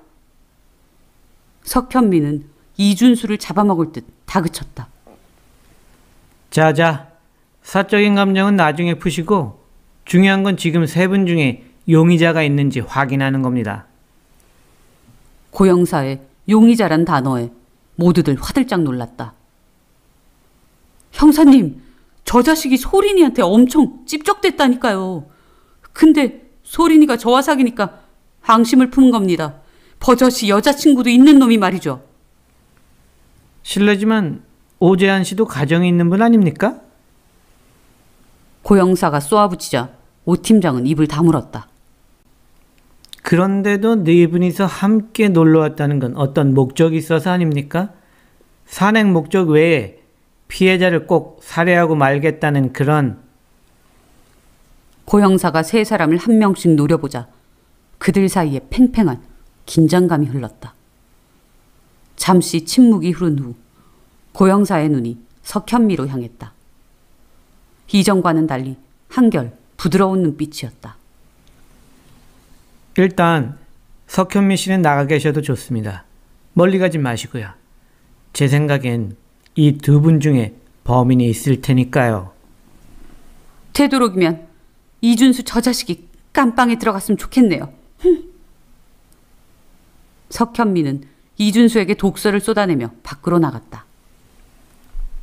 석현미는 이준수를 잡아먹을 듯 다그쳤다. 자자, 사적인 감정은 나중에 푸시고 중요한 건 지금 세 분 중에 용의자가 있는지 확인하는 겁니다. 고 형사의 용의자란 단어에 모두들 화들짝 놀랐다. 형사님, 저 자식이 소린이한테 엄청 찝적댔다니까요. 근데 소린이가 저와 사귀니까 앙심을 푸는 겁니다. 버젓이 여자친구도 있는 놈이 말이죠. 실례지만 오재한 씨도 가정이 있는 분 아닙니까? 고 형사가 쏘아붙이자 오 팀장은 입을 다물었다. 그런데도 네 분이서 함께 놀러 왔다는 건 어떤 목적이 있어서 아닙니까? 산행 목적 외에 피해자를 꼭 살해하고 말겠다는 그런... 고 형사가 세 사람을 한 명씩 노려보자 그들 사이에 팽팽한 긴장감이 흘렀다. 잠시 침묵이 흐른 후 고 형사의 눈이 석현미로 향했다. 이전과는 달리 한결 부드러운 눈빛이었다. 일단 석현미 씨는 나가 계셔도 좋습니다. 멀리 가지 마시고요. 제 생각엔 이 두 분 중에 범인이 있을 테니까요. 되도록이면 이준수 저 자식이 깜빵에 들어갔으면 좋겠네요. 석현미는 이준수에게 독서를 쏟아내며 밖으로 나갔다.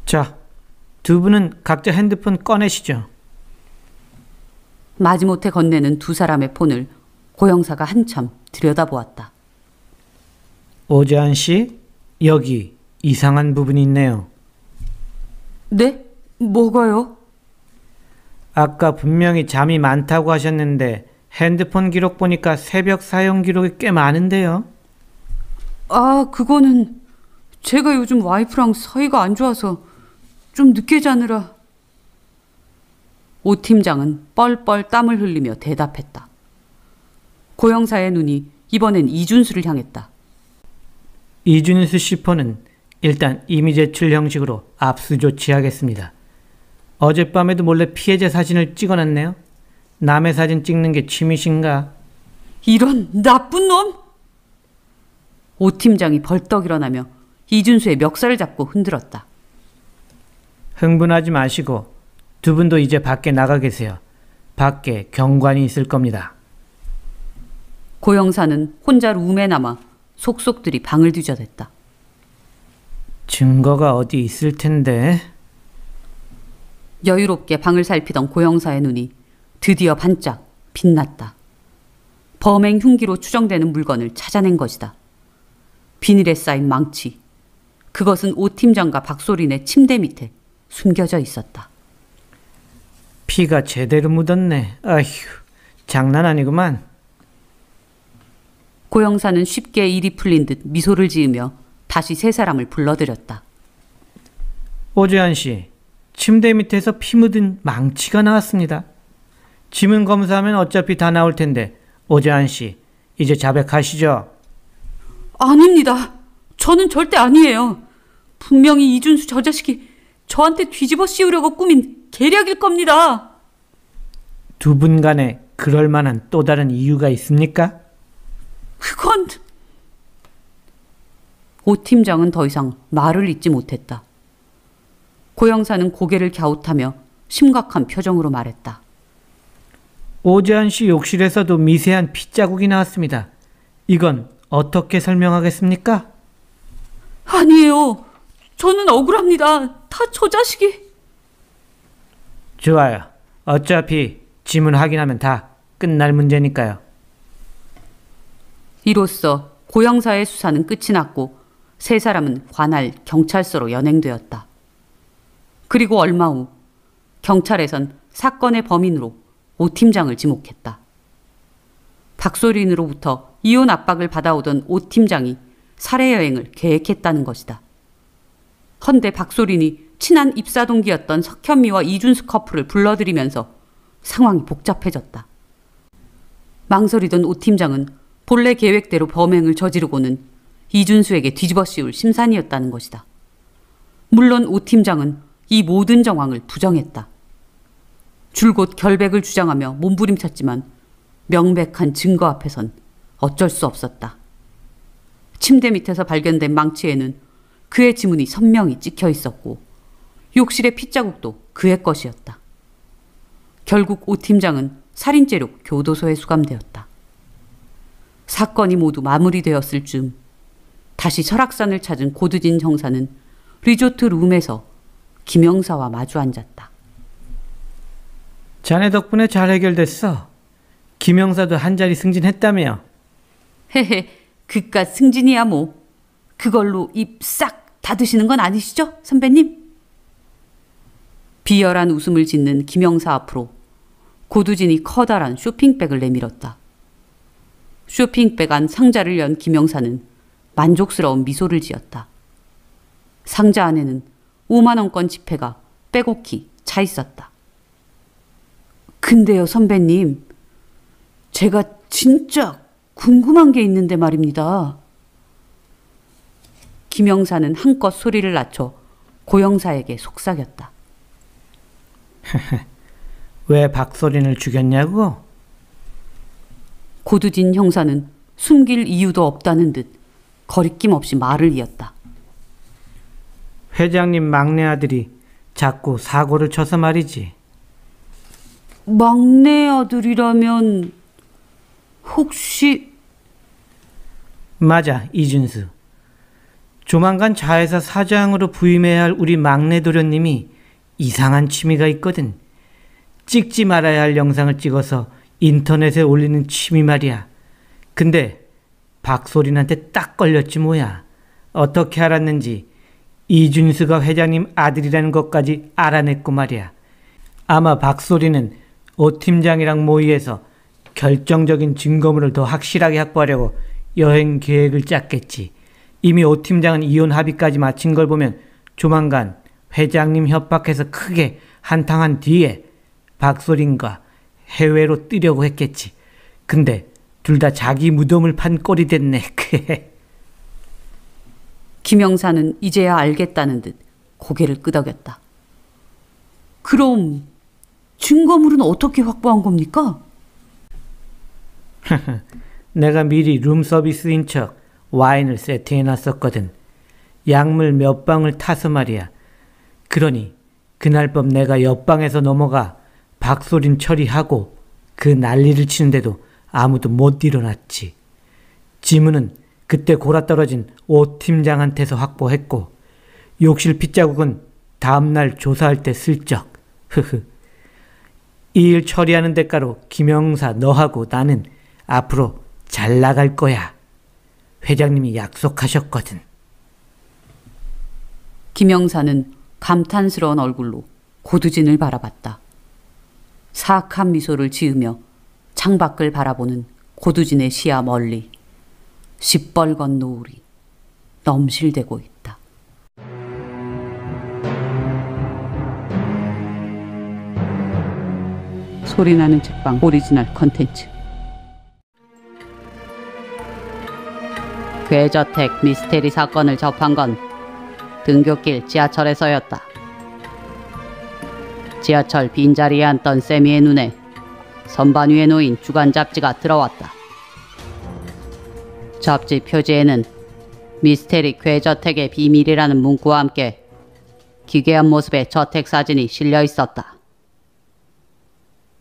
자, 두 분은 각자 핸드폰 꺼내시죠. 마지못해 건네는 두 사람의 폰을 고 형사가 한참 들여다보았다. 오재한 씨, 여기 이상한 부분이 있네요. 네? 뭐가요? 아까 분명히 잠이 많다고 하셨는데 핸드폰 기록 보니까 새벽 사용 기록이 꽤 많은데요. 아, 그거는 제가 요즘 와이프랑 사이가 안 좋아서 좀 늦게 자느라. 오 팀장은 뻘뻘 땀을 흘리며 대답했다. 고 형사의 눈이 이번엔 이준수를 향했다. 이준수 씨 폰은 일단 이미 제출 형식으로 압수 조치하겠습니다. 어젯밤에도 몰래 피해자 사진을 찍어놨네요. 남의 사진 찍는 게 취미신가? 이런 나쁜 놈! 오 팀장이 벌떡 일어나며 이준수의 멱살을 잡고 흔들었다. 흥분하지 마시고 두 분도 이제 밖에 나가 계세요. 밖에 경관이 있을 겁니다. 고 형사는 혼자 룸에 남아 속속들이 방을 뒤져댔다. 증거가 어디 있을 텐데. 여유롭게 방을 살피던 고 형사의 눈이 드디어 반짝 빛났다. 범행 흉기로 추정되는 물건을 찾아낸 것이다. 비닐에 쌓인 망치. 그것은 오 팀장과 박소린의 침대 밑에 숨겨져 있었다. 피가 제대로 묻었네. 아휴, 장난 아니구만. 고 형사는 쉽게 일이 풀린 듯 미소를 지으며 다시 세 사람을 불러들였다. 오재한 씨, 침대 밑에서 피 묻은 망치가 나왔습니다. 지문 검사하면 어차피 다 나올 텐데 오재한 씨, 이제 자백하시죠. 아닙니다. 저는 절대 아니에요. 분명히 이준수 저 자식이 저한테 뒤집어 씌우려고 꾸민 계략일 겁니다. 두 분 간에 그럴 만한 또 다른 이유가 있습니까? 그건... 오 팀장은 더 이상 말을 잇지 못했다. 고 형사는 고개를 갸웃하며 심각한 표정으로 말했다. 오재한 씨 욕실에서도 미세한 핏자국이 나왔습니다. 이건 어떻게 설명하겠습니까? 아니에요. 저는 억울합니다. 다 저 자식이... 좋아요. 어차피 지문 확인하면 다 끝날 문제니까요. 이로써 고 형사의 수사는 끝이 났고 세 사람은 관할 경찰서로 연행되었다. 그리고 얼마 후 경찰에선 사건의 범인으로 오 팀장을 지목했다. 박소린으로부터 이혼 압박을 받아오던 오 팀장이 살해 여행을 계획했다는 것이다. 헌데 박소린이 친한 입사 동기였던 석현미와 이준수 커플을 불러들이면서 상황이 복잡해졌다. 망설이던 오 팀장은 본래 계획대로 범행을 저지르고는 이준수에게 뒤집어 씌울 심산이었다는 것이다. 물론 오 팀장은 이 모든 정황을 부정했다. 줄곧 결백을 주장하며 몸부림쳤지만 명백한 증거 앞에선 어쩔 수 없었다. 침대 밑에서 발견된 망치에는 그의 지문이 선명히 찍혀 있었고 욕실의 핏자국도 그의 것이었다. 결국 오 팀장은 살인죄로 교도소에 수감되었다. 사건이 모두 마무리되었을 즈음 다시 설악산을 찾은 고두진 형사는 리조트 룸에서 김영사와 마주 앉았다. 자네 덕분에 잘 해결됐어. 김영사도 한 자리 승진했다며. 헤헤, 그깟 승진이야 뭐. 그걸로 입 싹 닫으시는 건 아니시죠, 선배님? 비열한 웃음을 짓는 김영사 앞으로 고두진이 커다란 쇼핑백을 내밀었다. 쇼핑백 안 상자를 연 김영사는 만족스러운 미소를 지었다. 상자 안에는 5만 원권 지폐가 빼곡히 차 있었다. 근데요, 선배님. 제가 진짜 궁금한 게 있는데 말입니다. 김영사는 한껏 소리를 낮춰 고영사에게 속삭였다. 왜 박소린을 죽였냐고? 고두진 형사는 숨길 이유도 없다는 듯 거리낌 없이 말을 이었다. 회장님 막내 아들이 자꾸 사고를 쳐서 말이지. 막내 아들이라면 혹시... 맞아, 이준수. 조만간 자회사 사장으로 부임해야 할 우리 막내 도련님이 이상한 취미가 있거든. 찍지 말아야 할 영상을 찍어서 인터넷에 올리는 취미 말이야. 근데 박소린한테 딱 걸렸지 뭐야. 어떻게 알았는지 이준수가 회장님 아들이라는 것까지 알아냈고 말이야. 아마 박소린은 오 팀장이랑 모의해서 결정적인 증거물을 더 확실하게 확보하려고 여행 계획을 짰겠지. 이미 오 팀장은 이혼 합의까지 마친 걸 보면 조만간 회장님 협박해서 크게 한탕한 뒤에 박소린과 해외로 뛰려고 했겠지. 근데 둘 다 자기 무덤을 판 꼴이 됐네. 김영사는 이제야 알겠다는 듯 고개를 끄덕였다. 그럼 증거물은 어떻게 확보한 겁니까? 내가 미리 룸서비스인 척 와인을 세팅해놨었거든. 약물 몇 방울 타서 말이야. 그러니 그날 밤 내가 옆방에서 넘어가 박소린 처리하고 그 난리를 치는데도 아무도 못 일어났지. 지문은 그때 골아떨어진 오 팀장한테서 확보했고 욕실 핏자국은 다음날 조사할 때 슬쩍. 이 일 처리하는 대가로 김영사 너하고 나는 앞으로 잘 나갈 거야. 회장님이 약속하셨거든. 김영사는 감탄스러운 얼굴로 고두진을 바라봤다. 사악한 미소를 지으며 창밖을 바라보는 고두진의 시야 멀리 시뻘건 노을이 넘실대고 있다. 소리나는 책방 오리지널 컨텐츠. 괴저택 미스테리 사건을 접한 건 등굣길 지하철에서였다. 지하철 빈자리에 앉던 세미의 눈에 선반 위에 놓인 주간 잡지가 들어왔다. 잡지 표지에는 미스테리 괴저택의 비밀이라는 문구와 함께 기괴한 모습의 저택 사진이 실려 있었다.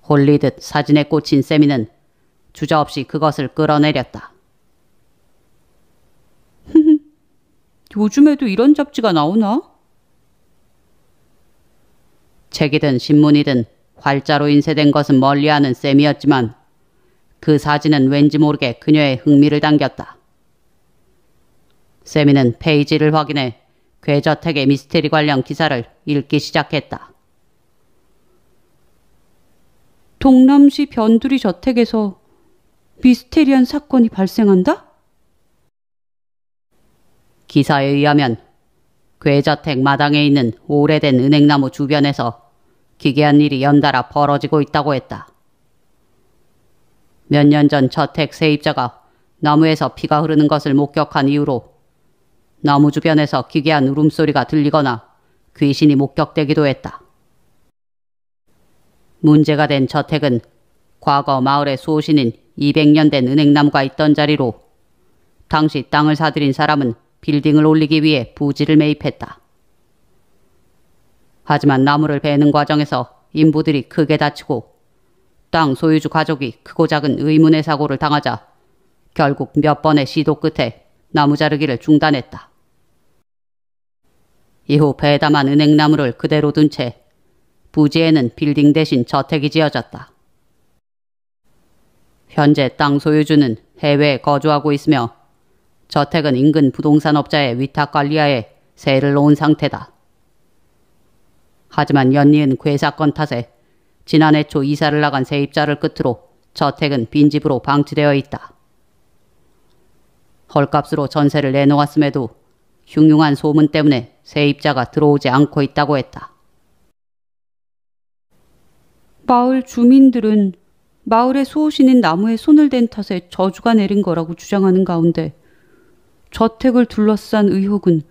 홀리듯 사진에 꽂힌 세미는 주저없이 그것을 끌어내렸다. 요즘에도 이런 잡지가 나오나? 책이든 신문이든 활자로 인쇄된 것은 멀리하는 셈이었지만 그 사진은 왠지 모르게 그녀의 흥미를 당겼다. 세미는 페이지를 확인해 괴저택의 미스테리 관련 기사를 읽기 시작했다. 동남시 변두리 저택에서 미스테리한 사건이 발생한다? 기사에 의하면 괴저택 마당에 있는 오래된 은행나무 주변에서 기괴한 일이 연달아 벌어지고 있다고 했다. 몇 년 전 저택 세입자가 나무에서 피가 흐르는 것을 목격한 이후로 나무 주변에서 기괴한 울음소리가 들리거나 귀신이 목격되기도 했다. 문제가 된 저택은 과거 마을의 수호신인 200년 된 은행나무가 있던 자리로 당시 땅을 사들인 사람은 빌딩을 올리기 위해 부지를 매입했다. 하지만 나무를 베는 과정에서 인부들이 크게 다치고 땅 소유주 가족이 크고 작은 의문의 사고를 당하자 결국 몇 번의 시도 끝에 나무 자르기를 중단했다. 이후 배담한 은행나무를 그대로 둔 채 부지에는 빌딩 대신 저택이 지어졌다. 현재 땅 소유주는 해외에 거주하고 있으며 저택은 인근 부동산업자의 위탁관리하에 세를 놓은 상태다. 하지만 연이은 괴사건 탓에 지난해 초 이사를 나간 세입자를 끝으로 저택은 빈집으로 방치되어 있다. 헐값으로 전세를 내놓았음에도 흉흉한 소문 때문에 세입자가 들어오지 않고 있다고 했다. 마을 주민들은 마을의 수호신인 나무에 손을 댄 탓에 저주가 내린 거라고 주장하는 가운데 저택을 둘러싼 의혹은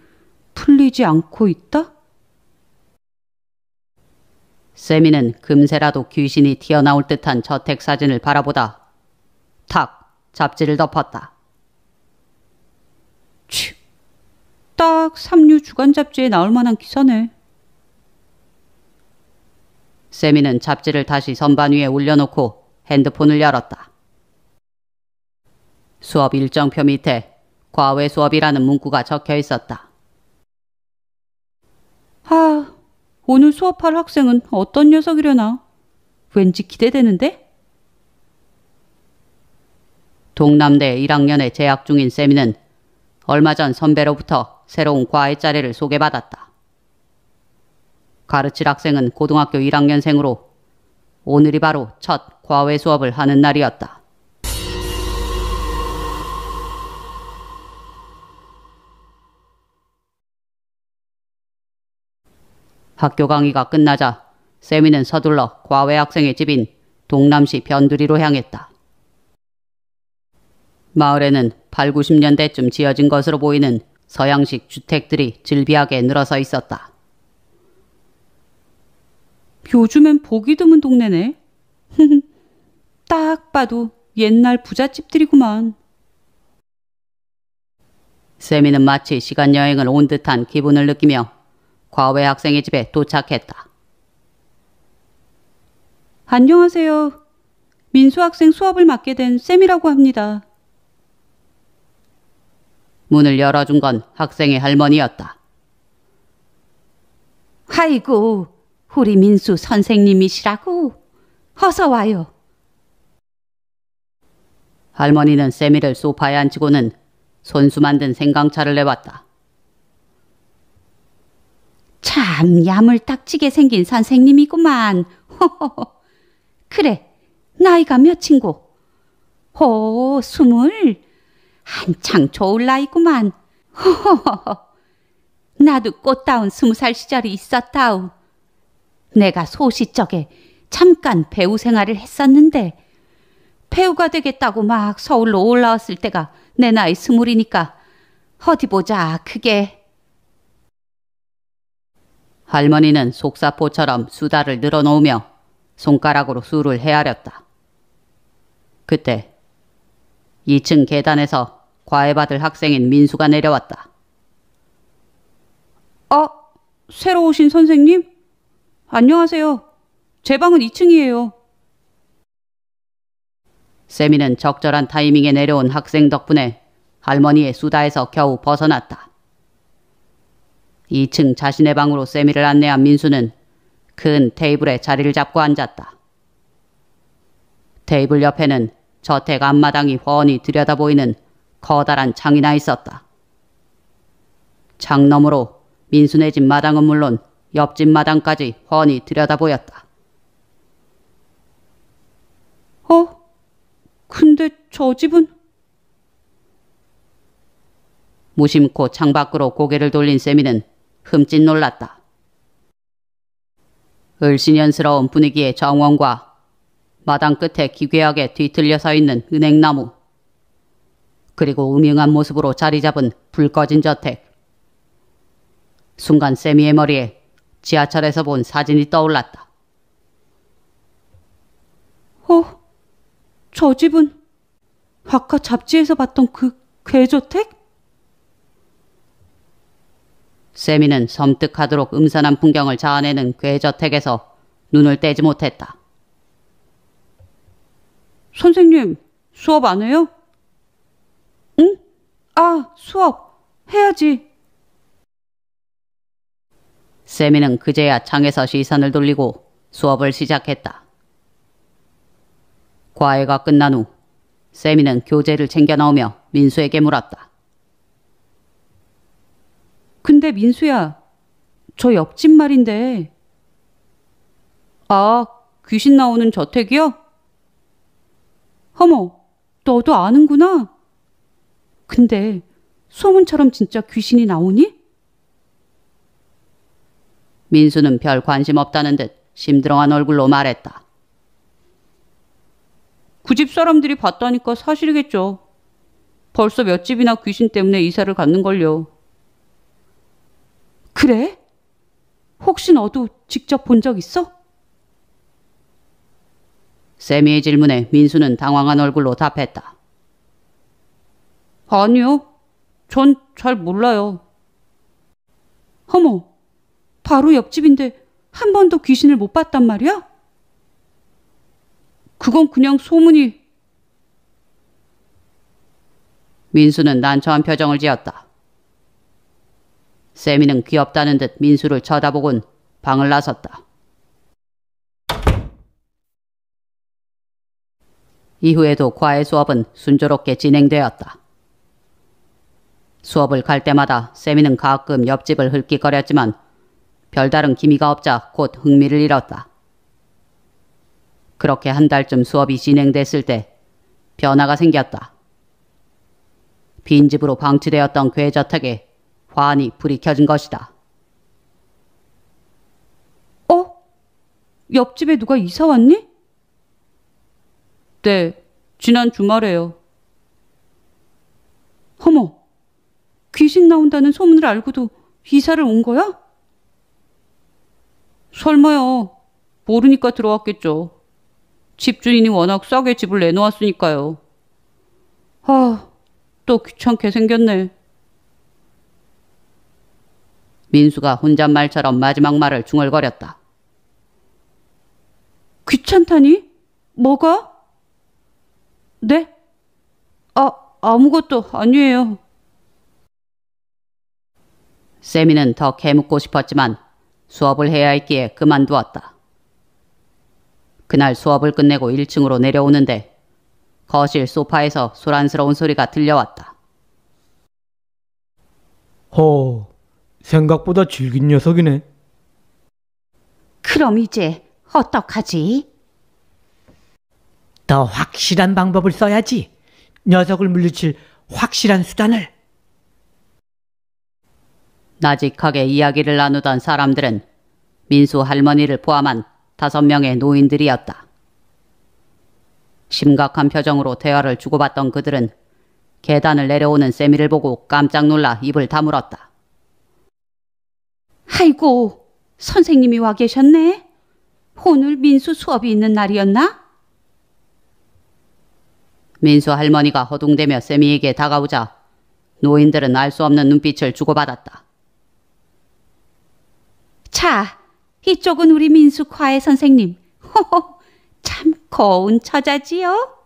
풀리지 않고 있다? 세미는 금세라도 귀신이 튀어나올 듯한 저택 사진을 바라보다 탁 잡지를 덮었다. 치, 딱 삼류 주간 잡지에 나올 만한 기사네. 세미는 잡지를 다시 선반 위에 올려놓고 핸드폰을 열었다. 수업 일정표 밑에 과외 수업이라는 문구가 적혀 있었다. 아, 오늘 수업할 학생은 어떤 녀석이려나? 왠지 기대되는데? 동남대 1학년에 재학 중인 세미는 얼마 전 선배로부터 새로운 과외 자리를 소개받았다. 가르칠 학생은 고등학교 1학년생으로 오늘이 바로 첫 과외 수업을 하는 날이었다. 학교 강의가 끝나자 세미는 서둘러 과외 학생의 집인 동남시 변두리로 향했다. 마을에는 8, 90년대쯤 지어진 것으로 보이는 서양식 주택들이 질비하게 늘어서 있었다. 요즘엔 보기 드문 동네네. 딱 봐도 옛날 부잣집들이구만. 세미는 마치 시간여행을 온 듯한 기분을 느끼며 과외 학생의 집에 도착했다. 안녕하세요. 민수 학생 수업을 맡게 된 쌤이라고 합니다. 문을 열어준 건 학생의 할머니였다. 아이고, 우리 민수 선생님이시라고. 어서 와요. 할머니는 세미를 소파에 앉히고는 손수 만든 생강차를 내왔다. 참 야물딱지게 생긴 선생님이구만. 그래, 나이가 몇인고? 20. 한창 좋을 나이구만. 나도 꽃다운 20살 시절이 있었다우. 내가 소시적에 잠깐 배우 생활을 했었는데 배우가 되겠다고 막 서울로 올라왔을 때가 내 나이 20이니까 어디 보자 그게. 할머니는 속사포처럼 수다를 늘어놓으며 손가락으로 수를 헤아렸다. 그때 2층 계단에서 과외받을 학생인 민수가 내려왔다. 새로 오신 선생님? 안녕하세요. 제 방은 2층이에요. 세미는 적절한 타이밍에 내려온 학생 덕분에 할머니의 수다에서 겨우 벗어났다. 2층 자신의 방으로 세미를 안내한 민수는 큰 테이블에 자리를 잡고 앉았다. 테이블 옆에는 저택 앞마당이 훤히 들여다보이는 커다란 창이나 있었다. 창 너머로 민수네 집 마당은 물론 옆집 마당까지 훤히 들여다보였다. 근데 저 집은? 무심코 창밖으로 고개를 돌린 세미는 흠칫 놀랐다. 을씨년스러운 분위기의 정원과 마당 끝에 기괴하게 뒤틀려 서 있는 은행나무, 그리고 음흉한 모습으로 자리 잡은 불 꺼진 저택. 순간 세미의 머리에 지하철에서 본 사진이 떠올랐다. 저 집은 아까 잡지에서 봤던 그 괴저택? 세미는 섬뜩하도록 음산한 풍경을 자아내는 괴저택에서 눈을 떼지 못했다. 선생님, 수업 안 해요? 응? 수업 해야지. 세미는 그제야 창에서 시선을 돌리고 수업을 시작했다. 과외가 끝난 후 세미는 교재를 챙겨 나오며 민수에게 물었다. 근데 민수야, 저 옆집 말인데. 귀신 나오는 저택이요? 어머, 너도 아는구나. 근데 소문처럼 진짜 귀신이 나오니? 민수는 별 관심 없다는 듯 심드렁한 얼굴로 말했다. 그 집 사람들이 봤다니까 사실이겠죠. 벌써 몇 집이나 귀신 때문에 이사를 갔는걸요. 그래? 혹시 너도 직접 본 적 있어? 세미의 질문에 민수는 당황한 얼굴로 답했다. 아니요. 전 잘 몰라요. 어머, 바로 옆집인데 한 번도 귀신을 못 봤단 말이야? 그건 그냥 소문이... 민수는 난처한 표정을 지었다. 세미는 귀엽다는 듯 민수를 쳐다보곤 방을 나섰다. 이후에도 과외 수업은 순조롭게 진행되었다. 수업을 갈 때마다 세미는 가끔 옆집을 흘낏거렸지만 별다른 기미가 없자 곧 흥미를 잃었다. 그렇게 한 달쯤 수업이 진행됐을 때 변화가 생겼다. 빈집으로 방치되었던 괴저택에 환히 불이 켜진 것이다. 어? 옆집에 누가 이사 왔니? 네, 지난 주말에요. 어머, 귀신 나온다는 소문을 알고도 이사를 온 거야? 설마요. 모르니까 들어왔겠죠. 집주인이 워낙 싸게 집을 내놓았으니까요. 아, 또 귀찮게 생겼네. 민수가 혼잣말처럼 마지막 말을 중얼거렸다. 귀찮다니? 뭐가? 네? 아무것도 아니에요. 세미는 더 캐묻고 싶었지만 수업을 해야 했기에 그만두었다. 그날 수업을 끝내고 1층으로 내려오는데 거실 소파에서 소란스러운 소리가 들려왔다. 생각보다 질긴 녀석이네. 그럼 이제 어떡하지? 더 확실한 방법을 써야지. 녀석을 물리칠 확실한 수단을. 나직하게 이야기를 나누던 사람들은 민수 할머니를 포함한 5명의 노인들이었다. 심각한 표정으로 대화를 주고받던 그들은 계단을 내려오는 세미를 보고 깜짝 놀라 입을 다물었다. 아이고, 선생님이 와 계셨네. 오늘 민수 수업이 있는 날이었나? 민수 할머니가 허둥대며 세미에게 다가오자 노인들은 알 수 없는 눈빛을 주고받았다. 자, 이쪽은 우리 민수 과외 선생님. 호호, 참 고운 처자지요?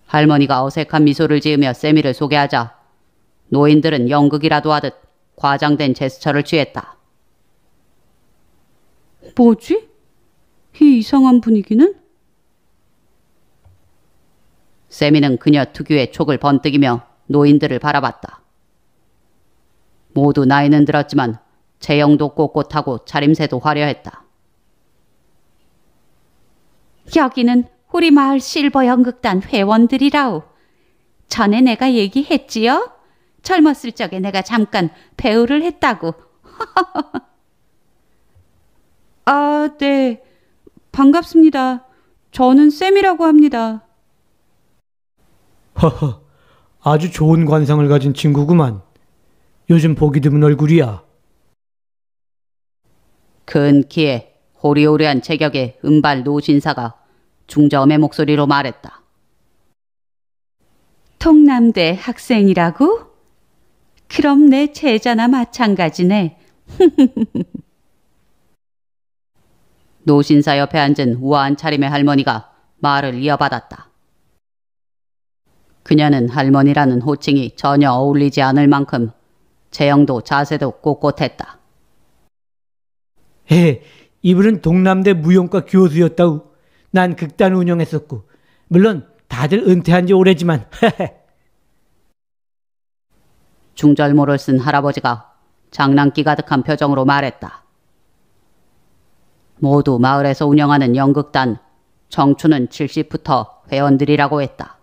할머니가 어색한 미소를 지으며 세미를 소개하자 노인들은 연극이라도 하듯 과장된 제스처를 취했다. 뭐지? 이 이상한 분위기는? 세미는 그녀 특유의 촉을 번뜩이며 노인들을 바라봤다. 모두 나이는 들었지만 체형도 꼿꼿하고 차림새도 화려했다. 여기는 우리 마을 실버 연극단 회원들이라오. 전에 내가 얘기했지요? 젊었을 적에 내가 잠깐 배우를 했다고. 아, 네. 반갑습니다. 저는 쌤이라고 합니다. 아주 좋은 관상을 가진 친구구만. 요즘 보기 드문 얼굴이야. 큰 키에 호리호리한 체격의 은발 노신사가 중저음의 목소리로 말했다. 통남대 학생이라고? 그럼 내 제자나 마찬가지네. 노신사 옆에 앉은 우아한 차림의 할머니가 말을 이어받았다. 그녀는 할머니라는 호칭이 전혀 어울리지 않을 만큼 체형도 자세도 꼿꼿했다. 이분은 동남대 무용과 교수였다우. 난 극단 운영했었고, 물론 다들 은퇴한 지 오래지만. 중절모를 쓴 할아버지가 장난기 가득한 표정으로 말했다. 모두 마을에서 운영하는 연극단 청춘은 70부터 회원들이라고 했다.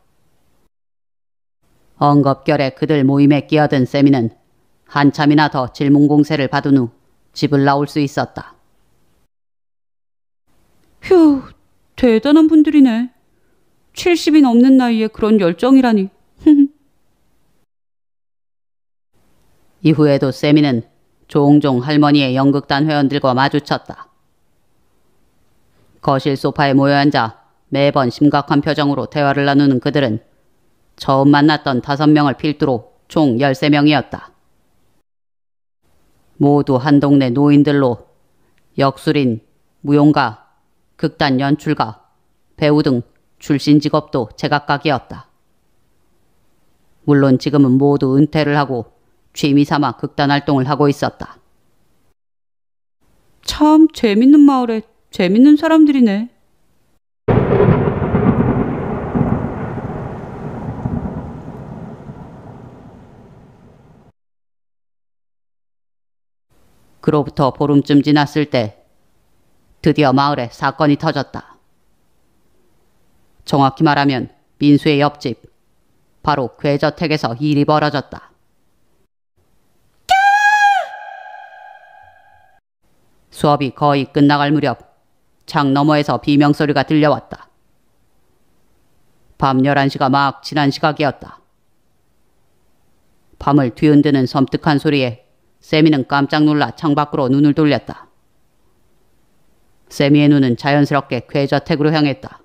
엉겁결에 그들 모임에 끼어든 세미는 한참이나 더 질문 공세를 받은 후 집을 나올 수 있었다. 휴, 대단한 분들이네. 70이 넘는 나이에 그런 열정이라니. 이후에도 세미는 종종 할머니의 연극단 회원들과 마주쳤다. 거실 소파에 모여 앉아 매번 심각한 표정으로 대화를 나누는 그들은 처음 만났던 5명을 필두로 총 13명이었다. 모두 한 동네 노인들로 역술인, 무용가, 극단 연출가, 배우 등 출신 직업도 제각각이었다. 물론 지금은 모두 은퇴를 하고 취미삼아 극단 활동을 하고 있었다. 참 재밌는 마을에 재밌는 사람들이네. 그로부터 보름쯤 지났을 때 드디어 마을에 사건이 터졌다. 정확히 말하면 민수의 옆집, 바로 괴저택에서 일이 벌어졌다. 수업이 거의 끝나갈 무렵 창 너머에서 비명소리가 들려왔다. 밤 11시가 막 지난 시각이었다. 밤을 뒤흔드는 섬뜩한 소리에 세미는 깜짝 놀라 창밖으로 눈을 돌렸다. 세미의 눈은 자연스럽게 괴저택으로 향했다.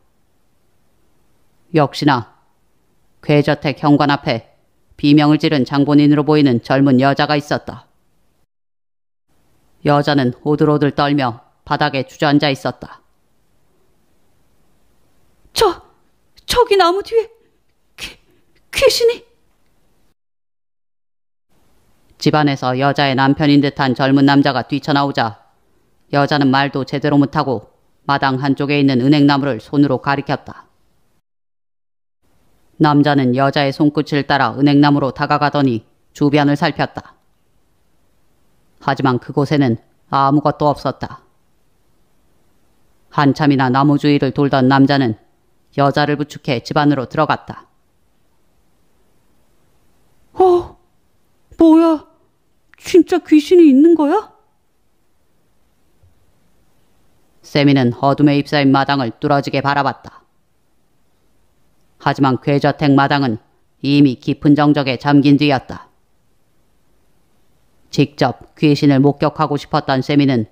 역시나 괴저택 현관 앞에 비명을 지른 장본인으로 보이는 젊은 여자가 있었다. 여자는 오들오들 떨며 바닥에 주저앉아 있었다. 저기 나무 뒤에 귀신이. 집안에서 여자의 남편인 듯한 젊은 남자가 뛰쳐나오자 여자는 말도 제대로 못하고 마당 한쪽에 있는 은행나무를 손으로 가리켰다. 남자는 여자의 손끝을 따라 은행나무로 다가가더니 주변을 살폈다. 하지만 그곳에는 아무것도 없었다. 한참이나 나무 주위를 돌던 남자는 여자를 부축해 집 안으로 들어갔다. 뭐야? 진짜 귀신이 있는 거야? 세미는 어둠에 휩싸인 마당을 뚫어지게 바라봤다. 하지만 괴저택 마당은 이미 깊은 정적에 잠긴 뒤였다. 직접 귀신을 목격하고 싶었던 세미는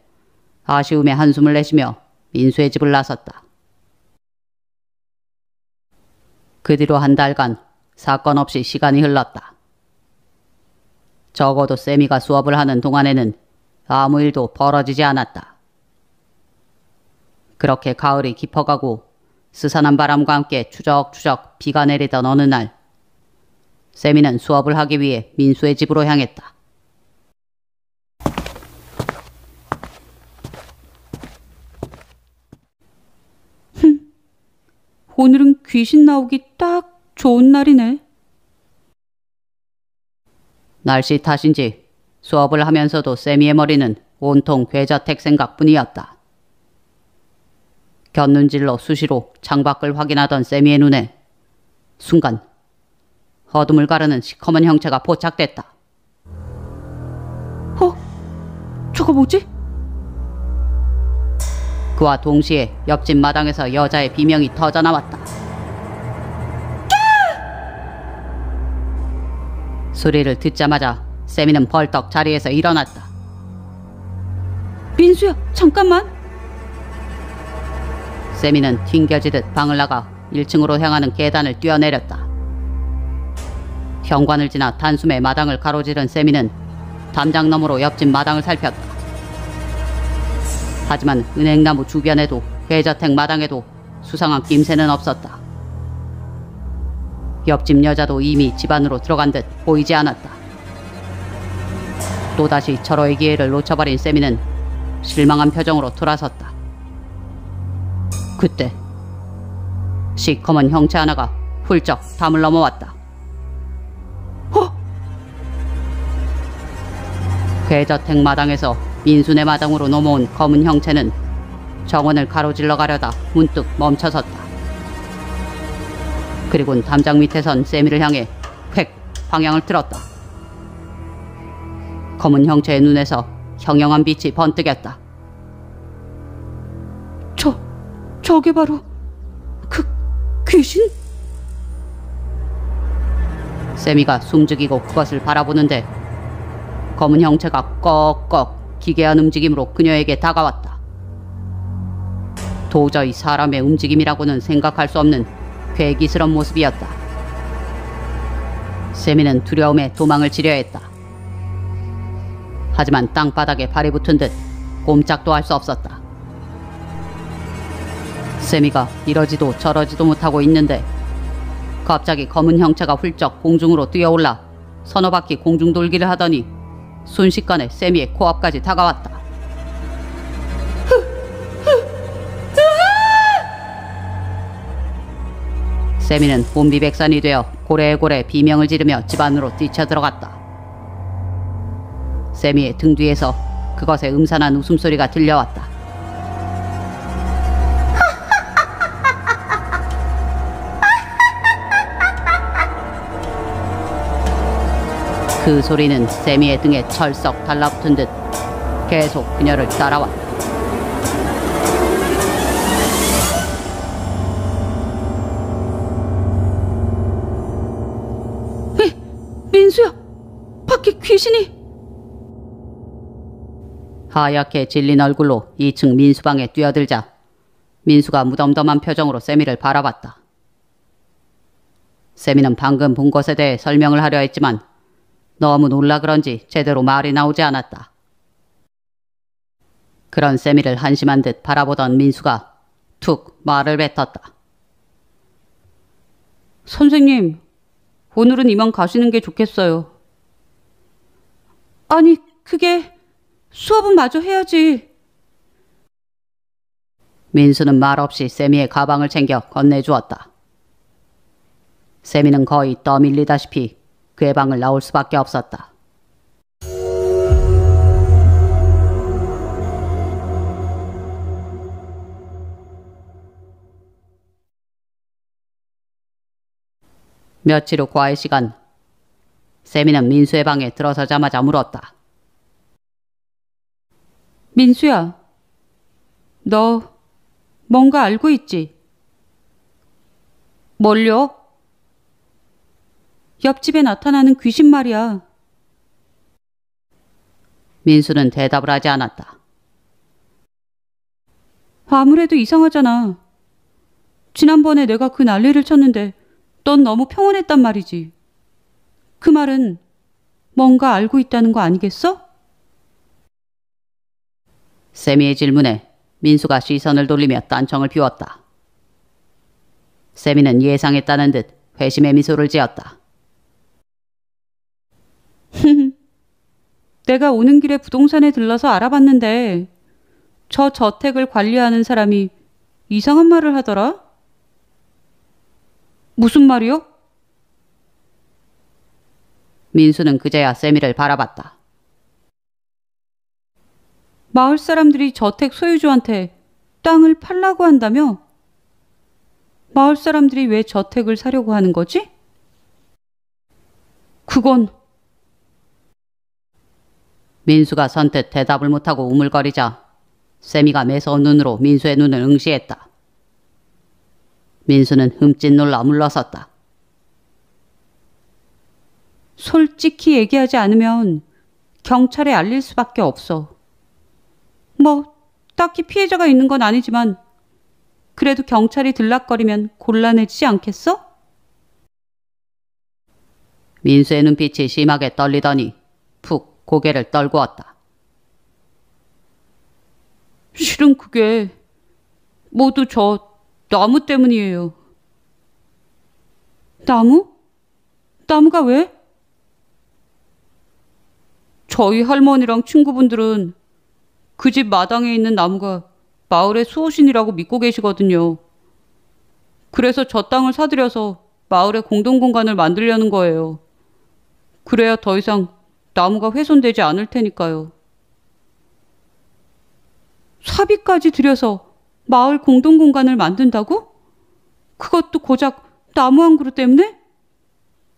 아쉬움에 한숨을 내쉬며 민수의 집을 나섰다. 그 뒤로 한 달간 사건 없이 시간이 흘렀다. 적어도 세미가 수업을 하는 동안에는 아무 일도 벌어지지 않았다. 그렇게 가을이 깊어가고 스산한 바람과 함께 추적추적 비가 내리던 어느 날, 세미는 수업을 하기 위해 민수의 집으로 향했다. 오늘은 귀신 나오기 딱 좋은 날이네. 날씨 탓인지 수업을 하면서도 세미의 머리는 온통 괴저택 생각뿐이었다. 곁눈질로 수시로 창밖을 확인하던 세미의 눈에 순간 어둠을 가르는 시커먼 형체가 포착됐다. 저거 뭐지? 그와 동시에 옆집 마당에서 여자의 비명이 터져나왔다. 소리를 듣자마자 세미는 벌떡 자리에서 일어났다. 민수야, 잠깐만. 세미는 튕겨지듯 방을 나가 1층으로 향하는 계단을 뛰어내렸다. 현관을 지나 단숨에 마당을 가로지른 세미는 담장 너머로 옆집 마당을 살폈다. 하지만 은행나무 주변에도 괴저택 마당에도 수상한 낌새는 없었다. 옆집 여자도 이미 집 안으로 들어간 듯 보이지 않았다. 또다시 절호의 기회를 놓쳐버린 세미는 실망한 표정으로 돌아섰다. 그때 시커먼 형체 하나가 훌쩍 담을 넘어왔다. 괴저택 마당에서 민수네 마당으로 넘어온 검은 형체는 정원을 가로질러 가려다 문득 멈춰섰다. 그리고는 담장 밑에 선 세미를 향해 획 방향을 틀었다. 검은 형체의 눈에서 형형한 빛이 번뜩였다. 저게 바로 귀신? 세미가 숨죽이고 그것을 바라보는데 검은 형체가 꺽꺽 기괴한 움직임으로 그녀에게 다가왔다. 도저히 사람의 움직임이라고는 생각할 수 없는 괴기스러운 모습이었다. 세미는 두려움에 도망을 치려 했다. 하지만 땅바닥에 발이 붙은 듯 꼼짝도 할 수 없었다. 세미가 이러지도 저러지도 못하고 있는데 갑자기 검은 형체가 훌쩍 공중으로 뛰어올라 서너 바퀴 공중 돌기를 하더니 순식간에 세미의 코앞까지 다가왔다. 세미는 혼비백산이 되어 고래고래 비명을 지르며 집 안으로 뛰쳐들어갔다. 세미의 등 뒤에서 그것의 음산한 웃음소리가 들려왔다. 그 소리는 세미의 등에 철썩 달라붙은 듯 계속 그녀를 따라왔다. 민수야! 밖에 귀신이! 하얗게 질린 얼굴로 2층 민수방에 뛰어들자 민수가 무덤덤한 표정으로 세미를 바라봤다. 세미는 방금 본 것에 대해 설명을 하려 했지만 너무 놀라 그런지 제대로 말이 나오지 않았다. 그런 세미를 한심한 듯 바라보던 민수가 툭 말을 뱉었다. 선생님, 오늘은 이만 가시는 게 좋겠어요. 아니, 그게 수업은 마저 해야지. 민수는 말없이 세미의 가방을 챙겨 건네주었다. 세미는 거의 떠밀리다시피 그의 방을 나올 수밖에 없었다. 며칠 후 과외 시간, 세미는 민수의 방에 들어서자마자 물었다. 민수야, 너 뭔가 알고 있지? 뭘요? 옆집에 나타나는 귀신 말이야. 민수는 대답을 하지 않았다. 아무래도 이상하잖아. 지난번에 내가 그 난리를 쳤는데 넌 너무 평온했단 말이지. 그 말은 뭔가 알고 있다는 거 아니겠어? 세미의 질문에 민수가 시선을 돌리며 딴청을 피웠다. 세미는 예상했다는 듯 회심의 미소를 지었다. 내가 오는 길에 부동산에 들러서 알아봤는데 저 저택을 관리하는 사람이 이상한 말을 하더라. 무슨 말이요? 민수는 그제야 세미를 바라봤다. 마을 사람들이 저택 소유주한테 땅을 팔라고 한다며? 마을 사람들이 왜 저택을 사려고 하는 거지? 그건... 민수가 선뜻 대답을 못하고 우물거리자 세미가 매서운 눈으로 민수의 눈을 응시했다. 민수는 흠칫 놀라 물러섰다. 솔직히 얘기하지 않으면 경찰에 알릴 수밖에 없어. 뭐 딱히 피해자가 있는 건 아니지만 그래도 경찰이 들락거리면 곤란해지지 않겠어? 민수의 눈빛이 심하게 떨리더니 푹 고개를 떨구었다. 실은 그게 모두 저 나무 때문이에요. 나무? 나무가 왜? 저희 할머니랑 친구분들은 그 집 마당에 있는 나무가 마을의 수호신이라고 믿고 계시거든요. 그래서 저 땅을 사들여서 마을의 공동공간을 만들려는 거예요. 그래야 더 이상 나무가 훼손되지 않을 테니까요. 사비까지 들여서 마을 공동공간을 만든다고? 그것도 고작 나무 한 그루 때문에?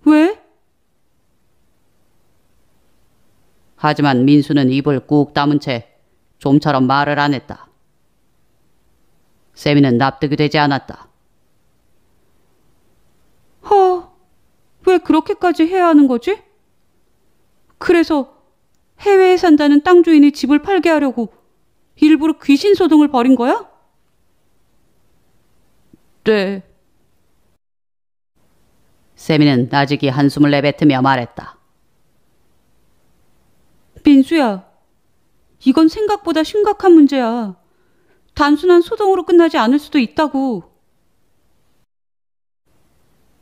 왜? 하지만 민수는 입을 꾹 다문 채 좀처럼 말을 안 했다. 세미는 납득이 되지 않았다. 왜 그렇게까지 해야 하는 거지? 그래서 해외에 산다는 땅 주인이 집을 팔게 하려고 일부러 귀신 소동을 벌인 거야? 네. 세미는 나직이 한숨을 내뱉으며 말했다. 민수야, 이건 생각보다 심각한 문제야. 단순한 소동으로 끝나지 않을 수도 있다고.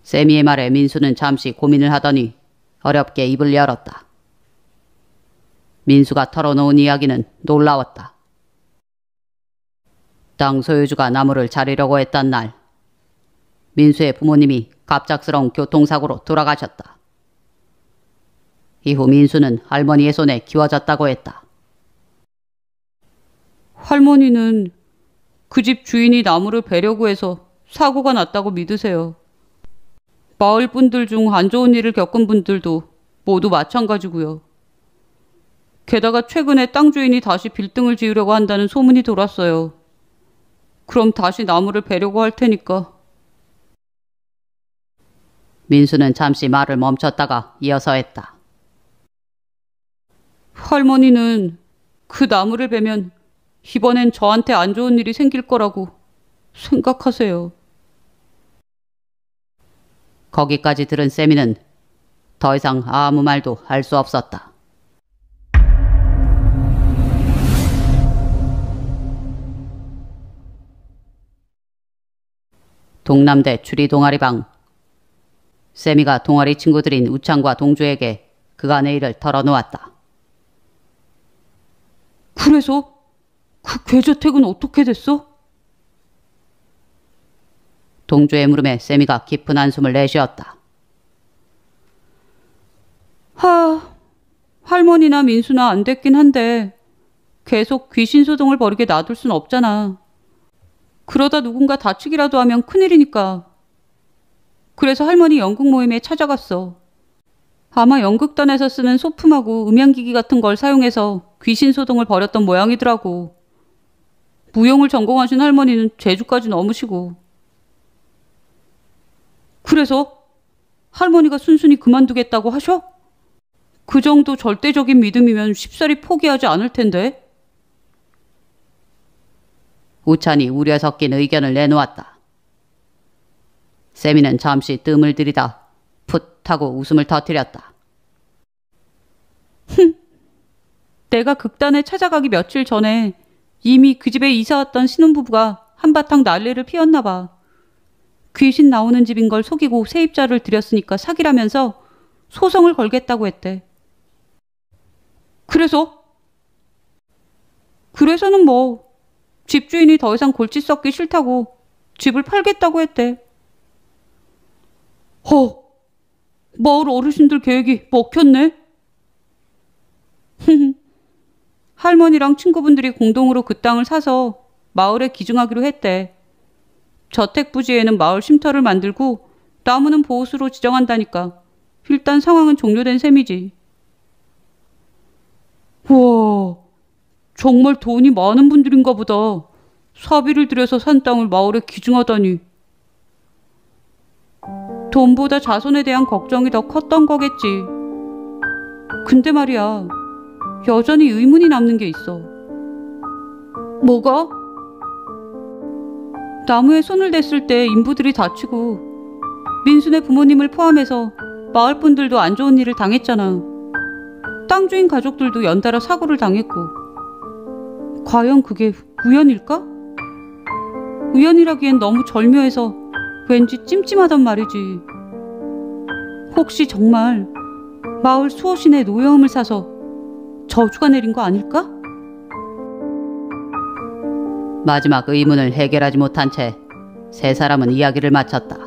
세미의 말에 민수는 잠시 고민을 하더니 어렵게 입을 열었다. 민수가 털어놓은 이야기는 놀라웠다. 땅 소유주가 나무를 자르려고 했던 날, 민수의 부모님이 갑작스러운 교통사고로 돌아가셨다. 이후 민수는 할머니의 손에 키워졌다고 했다. 할머니는 그 집 주인이 나무를 베려고 해서 사고가 났다고 믿으세요. 마을 분들 중 안 좋은 일을 겪은 분들도 모두 마찬가지고요. 게다가 최근에 땅 주인이 다시 빌딩을 지으려고 한다는 소문이 돌았어요. 그럼 다시 나무를 베려고 할 테니까. 민수는 잠시 말을 멈췄다가 이어서 했다. 할머니는 그 나무를 베면 이번엔 저한테 안 좋은 일이 생길 거라고 생각하세요. 거기까지 들은 세미는 더 이상 아무 말도 할 수 없었다. 동남대 추리 동아리방. 세미가 동아리 친구들인 우창과 동주에게 그간의 일을 털어놓았다. 그래서 그 괴저택은 어떻게 됐어? 동주의 물음에 세미가 깊은 한숨을 내쉬었다. 할머니나 민수나 안 됐긴 한데 계속 귀신 소동을 벌이게 놔둘 순 없잖아. 그러다 누군가 다치기라도 하면 큰일이니까. 그래서 할머니 연극 모임에 찾아갔어. 아마 연극단에서 쓰는 소품하고 음향기기 같은 걸 사용해서 귀신 소동을 벌였던 모양이더라고. 무용을 전공하신 할머니는 재주까지 넘으시고. 그래서 할머니가 순순히 그만두겠다고 하셔? 그 정도 절대적인 믿음이면 쉽사리 포기하지 않을 텐데. 우찬이 우려 섞인 의견을 내놓았다. 세미는 잠시 뜸을 들이다 풋 하고 웃음을 터뜨렸다. 내가 극단에 찾아가기 며칠 전에 이미 그 집에 이사왔던 신혼부부가 한바탕 난리를 피웠나 봐. 귀신 나오는 집인 걸 속이고 세입자를 들였으니까 사기라면서 소송을 걸겠다고 했대. 그래서는 뭐 집주인이 더 이상 골치 썩기 싫다고 집을 팔겠다고 했대. 마을 어르신들 계획이 먹혔네. 할머니랑 친구분들이 공동으로 그 땅을 사서 마을에 기증하기로 했대. 저택 부지에는 마을 쉼터를 만들고 나무는 보호수로 지정한다니까. 일단 상황은 종료된 셈이지. 와, 정말 돈이 많은 분들인가 보다. 사비를 들여서 산 땅을 마을에 기증하다니. 돈보다 자손에 대한 걱정이 더 컸던 거겠지. 근데 말이야, 여전히 의문이 남는 게 있어. 뭐가? 나무에 손을 댔을 때 인부들이 다치고 민수네 부모님을 포함해서 마을 분들도 안 좋은 일을 당했잖아. 땅 주인 가족들도 연달아 사고를 당했고. 과연 그게 우연일까? 우연이라기엔 너무 절묘해서 왠지 찜찜하단 말이지. 혹시 정말 마을 수호신의 노여움을 사서 저주가 내린 거 아닐까? 마지막 의문을 해결하지 못한 채 세 사람은 이야기를 마쳤다.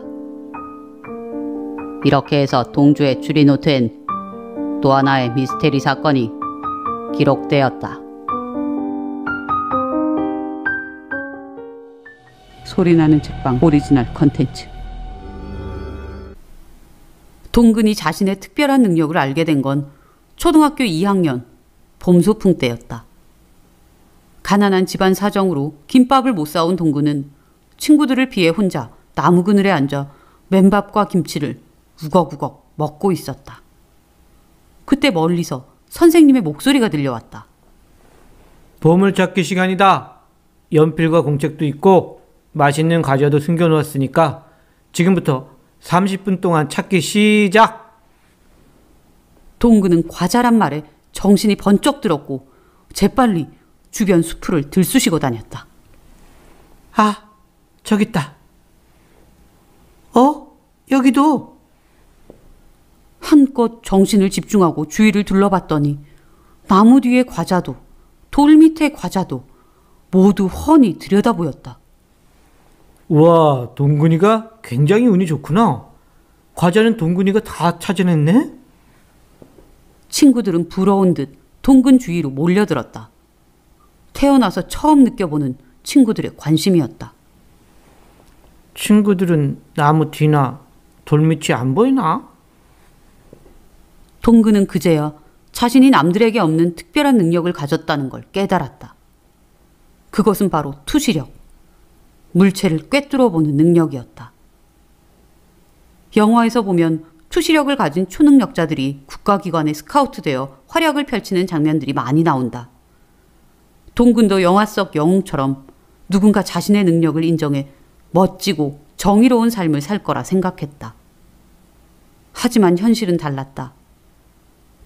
이렇게 해서 동주의 추리 노트엔 또 하나의 미스테리 사건이 기록되었다. 소리나는 책방 오리지널 컨텐츠. 동근이 자신의 특별한 능력을 알게 된 건 초등학교 2학년 봄소풍 때였다. 가난한 집안 사정으로 김밥을 못 사온 동구는 친구들을 피해 혼자 나무 그늘에 앉아 맨밥과 김치를 우걱우걱 먹고 있었다. 그때 멀리서 선생님의 목소리가 들려왔다. 보물찾기 시간이다. 연필과 공책도 있고 맛있는 과자도 숨겨놓았으니까 지금부터 30분 동안 찾기 시작! 동구는 과자란 말에 정신이 번쩍 들었고 재빨리 주변 수풀을 들쑤시고 다녔다. 아, 저기 있다. 여기도. 한껏 정신을 집중하고 주위를 둘러봤더니 나무 뒤의 과자도 돌 밑의 과자도 모두 훤히 들여다보였다. 우와, 동근이가 굉장히 운이 좋구나. 과자는 동근이가 다 찾아냈네? 친구들은 부러운 듯 동근 주위로 몰려들었다. 태어나서 처음 느껴보는 친구들의 관심이었다. 친구들은 나무 뒤나 돌밑이 안 보이나? 동근은 그제야 자신이 남들에게 없는 특별한 능력을 가졌다는 걸 깨달았다. 그것은 바로 투시력, 물체를 꿰뚫어 보는 능력이었다. 영화에서 보면 투시력을 가진 초능력자들이 국가기관에 스카우트되어 활약을 펼치는 장면들이 많이 나온다. 동근도 영화 속 영웅처럼 누군가 자신의 능력을 인정해 멋지고 정의로운 삶을 살 거라 생각했다. 하지만 현실은 달랐다.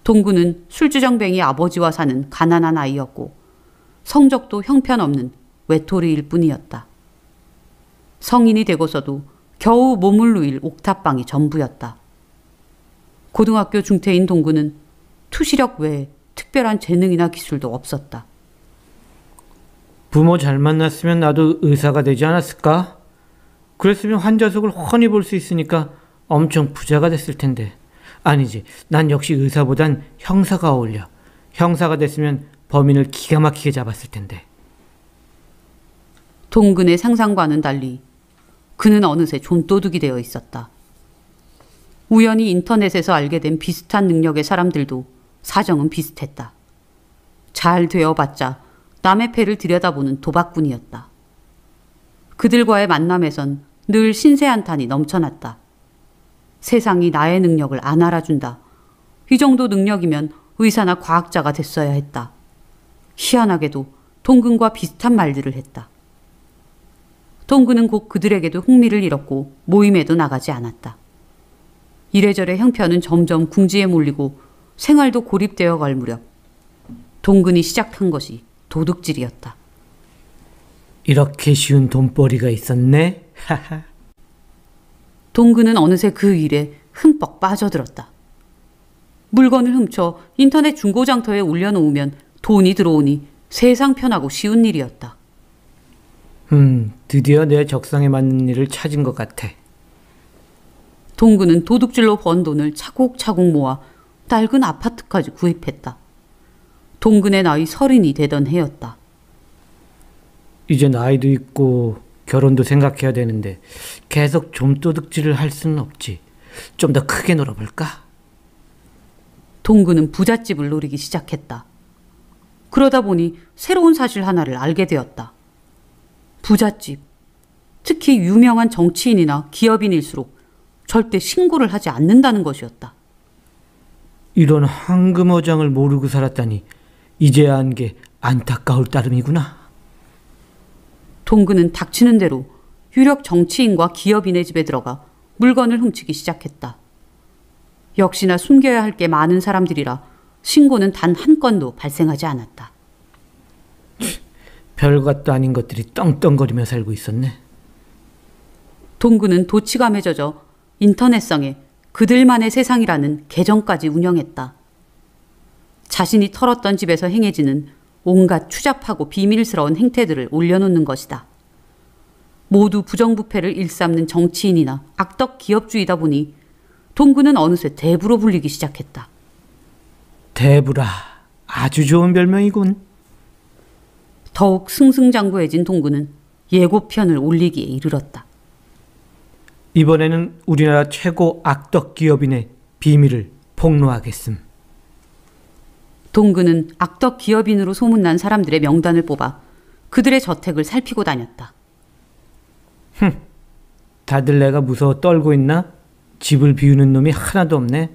동근은 술주정뱅이 아버지와 사는 가난한 아이였고 성적도 형편없는 외톨이일 뿐이었다. 성인이 되고서도 겨우 몸을 누일 옥탑방이 전부였다. 고등학교 중퇴인 동근은 투시력 외에 특별한 재능이나 기술도 없었다. 부모 잘 만났으면 나도 의사가 되지 않았을까? 그랬으면 환자 속을 훤히 볼 수 있으니까 엄청 부자가 됐을 텐데. 아니지, 난 역시 의사보단 형사가 어울려. 형사가 됐으면 범인을 기가 막히게 잡았을 텐데. 동근의 상상과는 달리 그는 어느새 좀도둑이 되어 있었다. 우연히 인터넷에서 알게 된 비슷한 능력의 사람들도 사정은 비슷했다. 잘 되어봤자 남의 패를 들여다보는 도박꾼이었다. 그들과의 만남에선 늘 신세한탄이 넘쳐났다. 세상이 나의 능력을 안 알아준다. 이 정도 능력이면 의사나 과학자가 됐어야 했다. 희한하게도 동근과 비슷한 말들을 했다. 동근은 곧 그들에게도 흥미를 잃었고 모임에도 나가지 않았다. 이래저래 형편은 점점 궁지에 몰리고 생활도 고립되어 갈 무렵 동근이 시작한 것이 도둑질이었다. 이렇게 쉬운 돈벌이가 있었네? 하하. 동근은 어느새 그 일에 흠뻑 빠져들었다. 물건을 훔쳐 인터넷 중고장터에 올려놓으면 돈이 들어오니 세상 편하고 쉬운 일이었다. 드디어 내 적성에 맞는 일을 찾은 것 같아. 동근은 도둑질로 번 돈을 차곡차곡 모아 낡은 아파트까지 구입했다. 동근의 나이 30이 되던 해였다. 이제 나이도 있고 결혼도 생각해야 되는데 계속 좀도둑질을 할 수는 없지. 좀 더 크게 놀아볼까? 동근은 부잣집을 노리기 시작했다. 그러다 보니 새로운 사실 하나를 알게 되었다. 부잣집, 특히 유명한 정치인이나 기업인일수록 절대 신고를 하지 않는다는 것이었다. 이런 황금어장을 모르고 살았다니 이제야 한 게 안타까울 따름이구나. 동근은 닥치는 대로 유력 정치인과 기업인의 집에 들어가 물건을 훔치기 시작했다. 역시나 숨겨야 할 게 많은 사람들이라 신고는 단 한 건도 발생하지 않았다. 별것도 아닌 것들이 떵떵거리며 살고 있었네. 동근은 도치감에 젖어 인터넷상에 그들만의 세상이라는 계정까지 운영했다. 자신이 털었던 집에서 행해지는 온갖 추잡하고 비밀스러운 행태들을 올려놓는 것이다. 모두 부정부패를 일삼는 정치인이나 악덕 기업주의다 보니 동근은 어느새 대부로 불리기 시작했다. 대부라, 아주 좋은 별명이군. 더욱 승승장구해진 동근은 예고편을 올리기에 이르렀다. 이번에는 우리나라 최고 악덕 기업인의 비밀을 폭로하겠음. 동근은 악덕 기업인으로 소문난 사람들의 명단을 뽑아 그들의 저택을 살피고 다녔다. 다들 내가 무서워 떨고 있나? 집을 비우는 놈이 하나도 없네.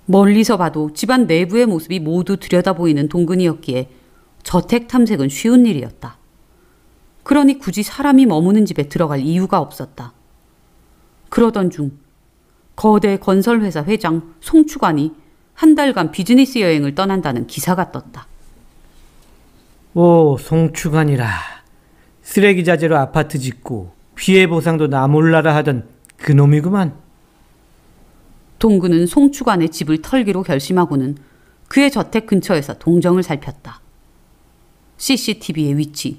멀리서 봐도 집안 내부의 모습이 모두 들여다보이는 동근이었기에 저택 탐색은 쉬운 일이었다. 그러니 굳이 사람이 머무는 집에 들어갈 이유가 없었다. 그러던 중 거대 건설회사 회장 송추관이 한 달간 비즈니스 여행을 떠난다는 기사가 떴다. 오, 송추관이라. 쓰레기 자재로 아파트 짓고 피해 보상도 나 몰라라 하던 그놈이구만. 동근은 송추관의 집을 털기로 결심하고는 그의 저택 근처에서 동정을 살폈다. CCTV의 위치,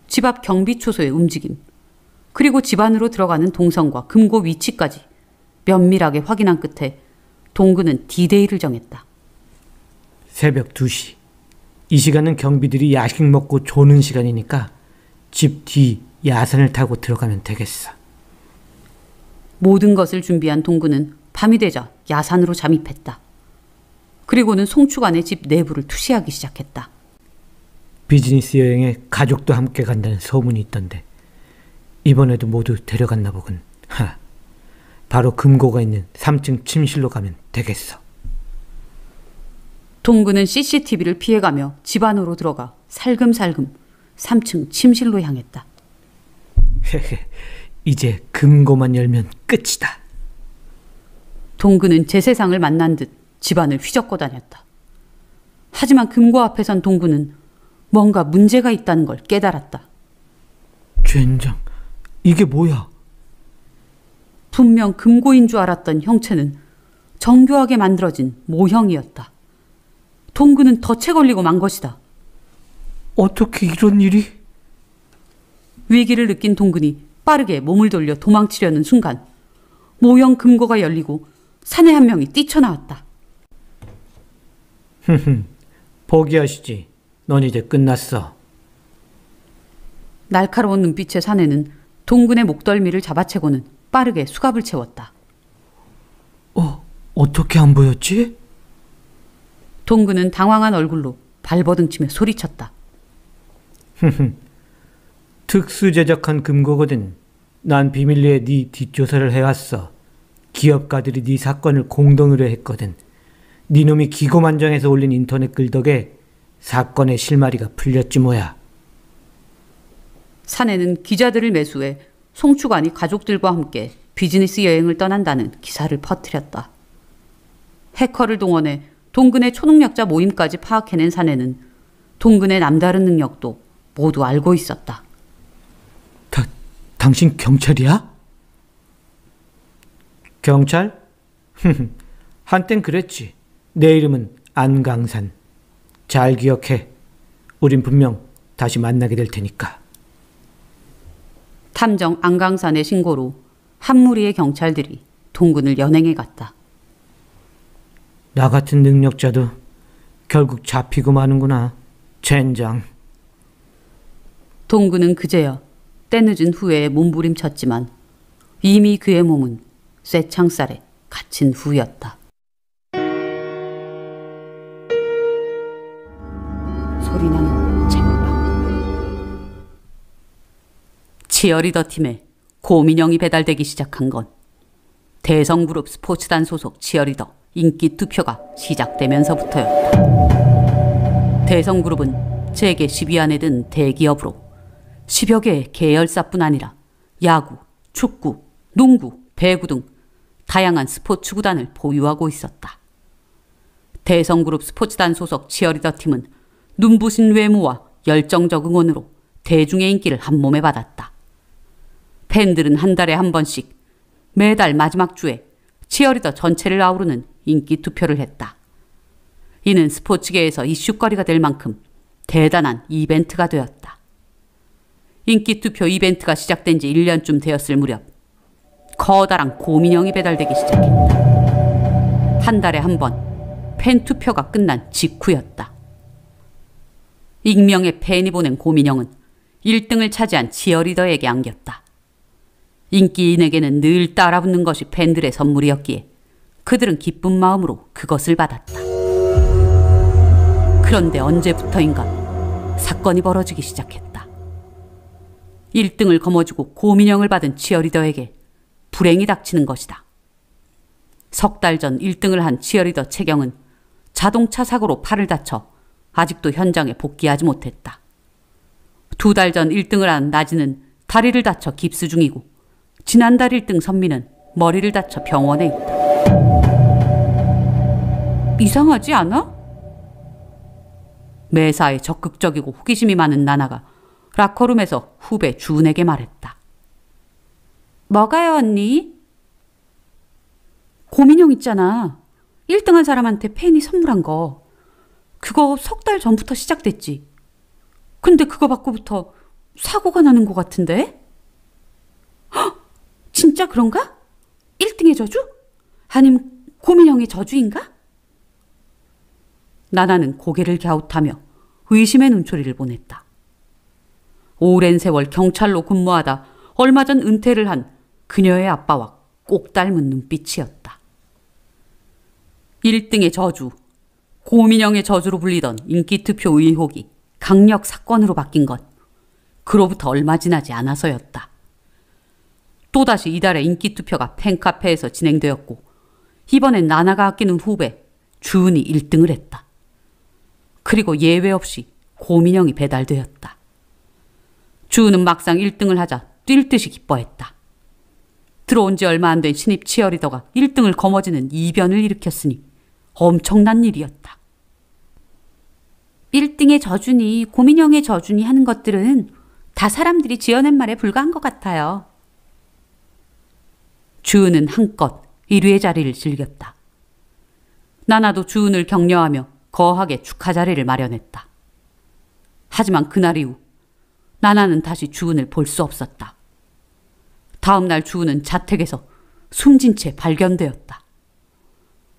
집 앞 경비초소의 움직임, 그리고 집 안으로 들어가는 동선과 금고 위치까지 면밀하게 확인한 끝에 동근은 디데이를 정했다. 새벽 2시. 이 시간은 경비들이 야식 먹고 조는 시간이니까 집 뒤 야산을 타고 들어가면 되겠어. 모든 것을 준비한 동근은 밤이 되자 야산으로 잠입했다. 그리고는 송추관의 집 내부를 투시하기 시작했다. 비즈니스 여행에 가족도 함께 간다는 소문이 있던데 이번에도 모두 데려갔나 보군. 바로 금고가 있는 3층 침실로 가면 되겠어. 동근은 CCTV를 피해가며 집 안으로 들어가 살금살금 3층 침실로 향했다. 이제 금고만 열면 끝이다. 동근은 제 세상을 만난 듯 집안을 휘젓고 다녔다. 하지만 금고 앞에 선 동근은 뭔가 문제가 있다는 걸 깨달았다. 젠장, 이게 뭐야? 분명 금고인 줄 알았던 형체는 정교하게 만들어진 모형이었다. 동근은 덫에 걸리고 만 것이다. 어떻게 이런 일이? 위기를 느낀 동근이 빠르게 몸을 돌려 도망치려는 순간 모형 금고가 열리고 사내 한 명이 뛰쳐나왔다. 포기하시지. 넌 이제 끝났어. 날카로운 눈빛의 사내는 동근의 목덜미를 잡아채고는 빠르게 수갑을 채웠다. 어떻게 안 보였지? 동근은 당황한 얼굴로 발버둥치며 소리쳤다. 특수 제작한 금고거든. 난 비밀리에 네 뒷조사를 해왔어. 기업가들이 네 사건을 공동 의뢰했거든. 네 놈이 기고만장해서 올린 인터넷 글 덕에 사건의 실마리가 풀렸지 뭐야. 사내는 기자들을 매수해 송추관이 가족들과 함께 비즈니스 여행을 떠난다는 기사를 퍼뜨렸다. 해커를 동원해 동근의 초능력자 모임까지 파악해낸 사내는 동근의 남다른 능력도 모두 알고 있었다. 당신 경찰이야? 경찰? 한땐 그랬지. 내 이름은 안강산. 잘 기억해. 우린 분명 다시 만나게 될 테니까. 탐정 안강산의 신고로 한 무리의 경찰들이 동근을 연행해 갔다. 나 같은 능력자도 결국 잡히고 마는구나. 젠장. 동근은 그제야 때늦은 후회에 몸부림쳤지만 이미 그의 몸은 쇠창살에 갇힌 후였다. 소리나는 쟁반. 치어리더 팀에 고민영이 배달되기 시작한 건 대성그룹 스포츠단 소속 치어리더 인기 투표가 시작되면서부터였다. 대성그룹은 재계 10위 안에 든 대기업으로 10여 개의 계열사뿐 아니라 야구, 축구, 농구, 배구 등 다양한 스포츠 구단을 보유하고 있었다. 대성그룹 스포츠단 소속 치어리더 팀은 눈부신 외모와 열정적 응원으로 대중의 인기를 한몸에 받았다. 팬들은 한 달에 한 번씩 매달 마지막 주에 치어리더 전체를 아우르는 인기 투표를 했다. 이는 스포츠계에서 이슈거리가 될 만큼 대단한 이벤트가 되었다. 인기 투표 이벤트가 시작된 지 1년쯤 되었을 무렵 커다란 고민형이 배달되기 시작했다. 한 달에 한 번 팬 투표가 끝난 직후였다. 익명의 팬이 보낸 고민형은 1등을 차지한 치어리더에게 안겼다. 인기인에게는 늘 따라붙는 것이 팬들의 선물이었기에 그들은 기쁜 마음으로 그것을 받았다. 그런데 언제부터인가 사건이 벌어지기 시작했다. 1등을 거머쥐고 고민형을 받은 치어리더에게 불행이 닥치는 것이다. 석 달 전 1등을 한 치어리더 채경은 자동차 사고로 팔을 다쳐 아직도 현장에 복귀하지 못했다. 2달 전 1등을 한 나지는 다리를 다쳐 깁스 중이고 지난달 1등 선미는 머리를 다쳐 병원에 있다. 이상하지 않아? 매사에 적극적이고 호기심이 많은 나나가 라커룸에서 후배 주은에게 말했다. 뭐가요, 언니? 고민형 있잖아. 1등한 사람한테 팬이 선물한 거. 그거 석 달 전부터 시작됐지. 근데 그거 받고부터 사고가 나는 것 같은데? 헉, 진짜 그런가? 1등의 저주? 아님 고민형의 저주인가? 나나는 고개를 갸웃하며 의심의 눈초리를 보냈다. 오랜 세월 경찰로 근무하다 얼마 전 은퇴를 한 그녀의 아빠와 꼭 닮은 눈빛이었다. 1등의 저주, 고민형의 저주로 불리던 인기투표 의혹이 강력 사건으로 바뀐 것, 그로부터 얼마 지나지 않아서였다. 또다시 이달의 인기투표가 팬카페에서 진행되었고 이번엔 나나가 아끼는 후배 주은이 1등을 했다. 그리고 예외 없이 고민형이 배달되었다. 주은은 막상 1등을 하자 뛸 듯이 기뻐했다. 들어온 지 얼마 안 된 신입 치어리더가 1등을 거머쥐는 이변을 일으켰으니 엄청난 일이었다. 1등의 저주니 고민형의 저주니 하는 것들은 다 사람들이 지어낸 말에 불과한 것 같아요. 주은은 한껏 1위의 자리를 즐겼다. 나나도 주은을 격려하며 거하게 축하 자리를 마련했다. 하지만 그날 이후 나나는 다시 주은을 볼 수 없었다. 다음 날 주은은 자택에서 숨진 채 발견되었다.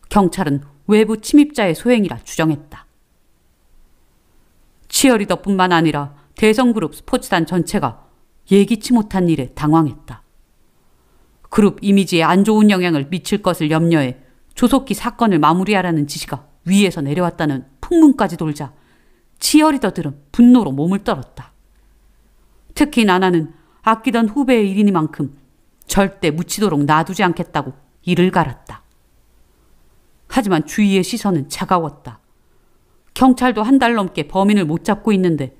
경찰은 외부 침입자의 소행이라 추정했다. 치어리더뿐만 아니라 대성그룹 스포츠단 전체가 예기치 못한 일에 당황했다. 그룹 이미지에 안 좋은 영향을 미칠 것을 염려해 조속히 사건을 마무리하라는 지시가 위에서 내려왔다는 풍문까지 돌자 치어리더들은 분노로 몸을 떨었다. 특히 나나는 아끼던 후배의 일이니만큼 절대 묻히도록 놔두지 않겠다고 이를 갈았다. 하지만 주위의 시선은 차가웠다. 경찰도 한 달 넘게 범인을 못 잡고 있는데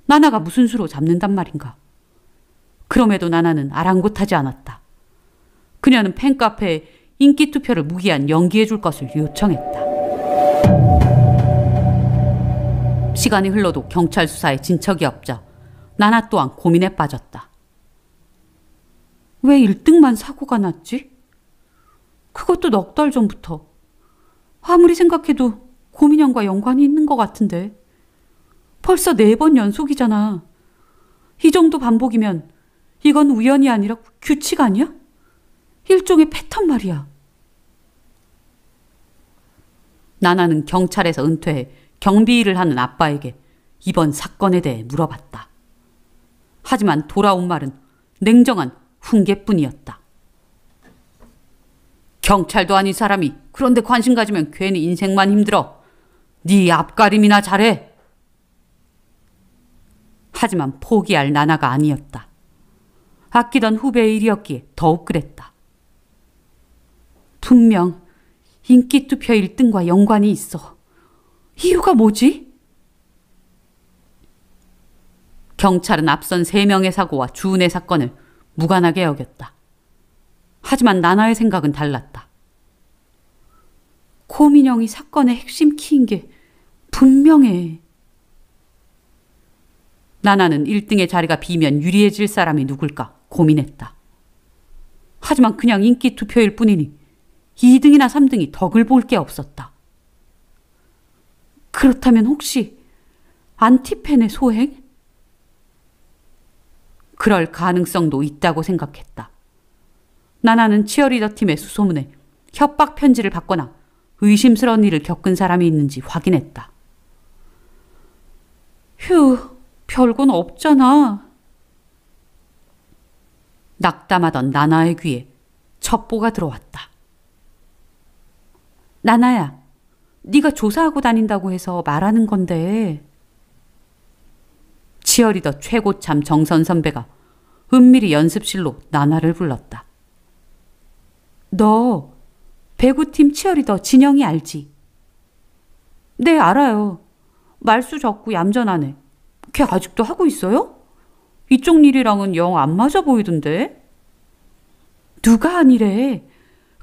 나나가 무슨 수로 잡는단 말인가. 그럼에도 나나는 아랑곳하지 않았다. 그녀는 팬카페에 인기투표를 무기한 연기해 줄 것을 요청했다. 시간이 흘러도 경찰 수사에 진척이 없자 나나 또한 고민에 빠졌다. 왜 1등만 사고가 났지? 그것도 넉 달 전부터. 아무리 생각해도 고민형과 연관이 있는 것 같은데. 벌써 4번 연속이잖아. 이 정도 반복이면 이건 우연이 아니라 규칙 아니야? 일종의 패턴 말이야. 나나는 경찰에서 은퇴해 경비 일을 하는 아빠에게 이번 사건에 대해 물어봤다. 하지만 돌아온 말은 냉정한 훈계뿐이었다. 경찰도 아닌 사람이 그런데 관심 가지면 괜히 인생만 힘들어. 네 앞가림이나 잘해. 하지만 포기할 나나가 아니었다. 아끼던 후배의 일이었기에 더욱 그랬다. 분명 인기투표 1등과 연관이 있어. 이유가 뭐지? 경찰은 앞선 3명의 사고와 주은의 사건을 무관하게 여겼다. 하지만 나나의 생각은 달랐다. 고민형이 사건의 핵심 키인 게 분명해. 나나는 1등의 자리가 비면 유리해질 사람이 누굴까 고민했다. 하지만 그냥 인기 투표일 뿐이니 2등이나 3등이 덕을 볼 게 없었다. 그렇다면 혹시 안티팬의 소행? 그럴 가능성도 있다고 생각했다. 나나는 치어리더 팀의 수소문에 협박 편지를 받거나 의심스러운 일을 겪은 사람이 있는지 확인했다. 휴, 별건 없잖아. 낙담하던 나나의 귀에 첩보가 들어왔다. 나나야, 네가 조사하고 다닌다고 해서 말하는 건데. 치어리더 최고참 정선 선배가 은밀히 연습실로 나나를 불렀다. 너 배구팀 치어리더 진영이 알지? 네, 알아요. 말수 적고 얌전하네. 걔 아직도 하고 있어요? 이쪽 일이랑은 영 안 맞아 보이던데? 누가 아니래.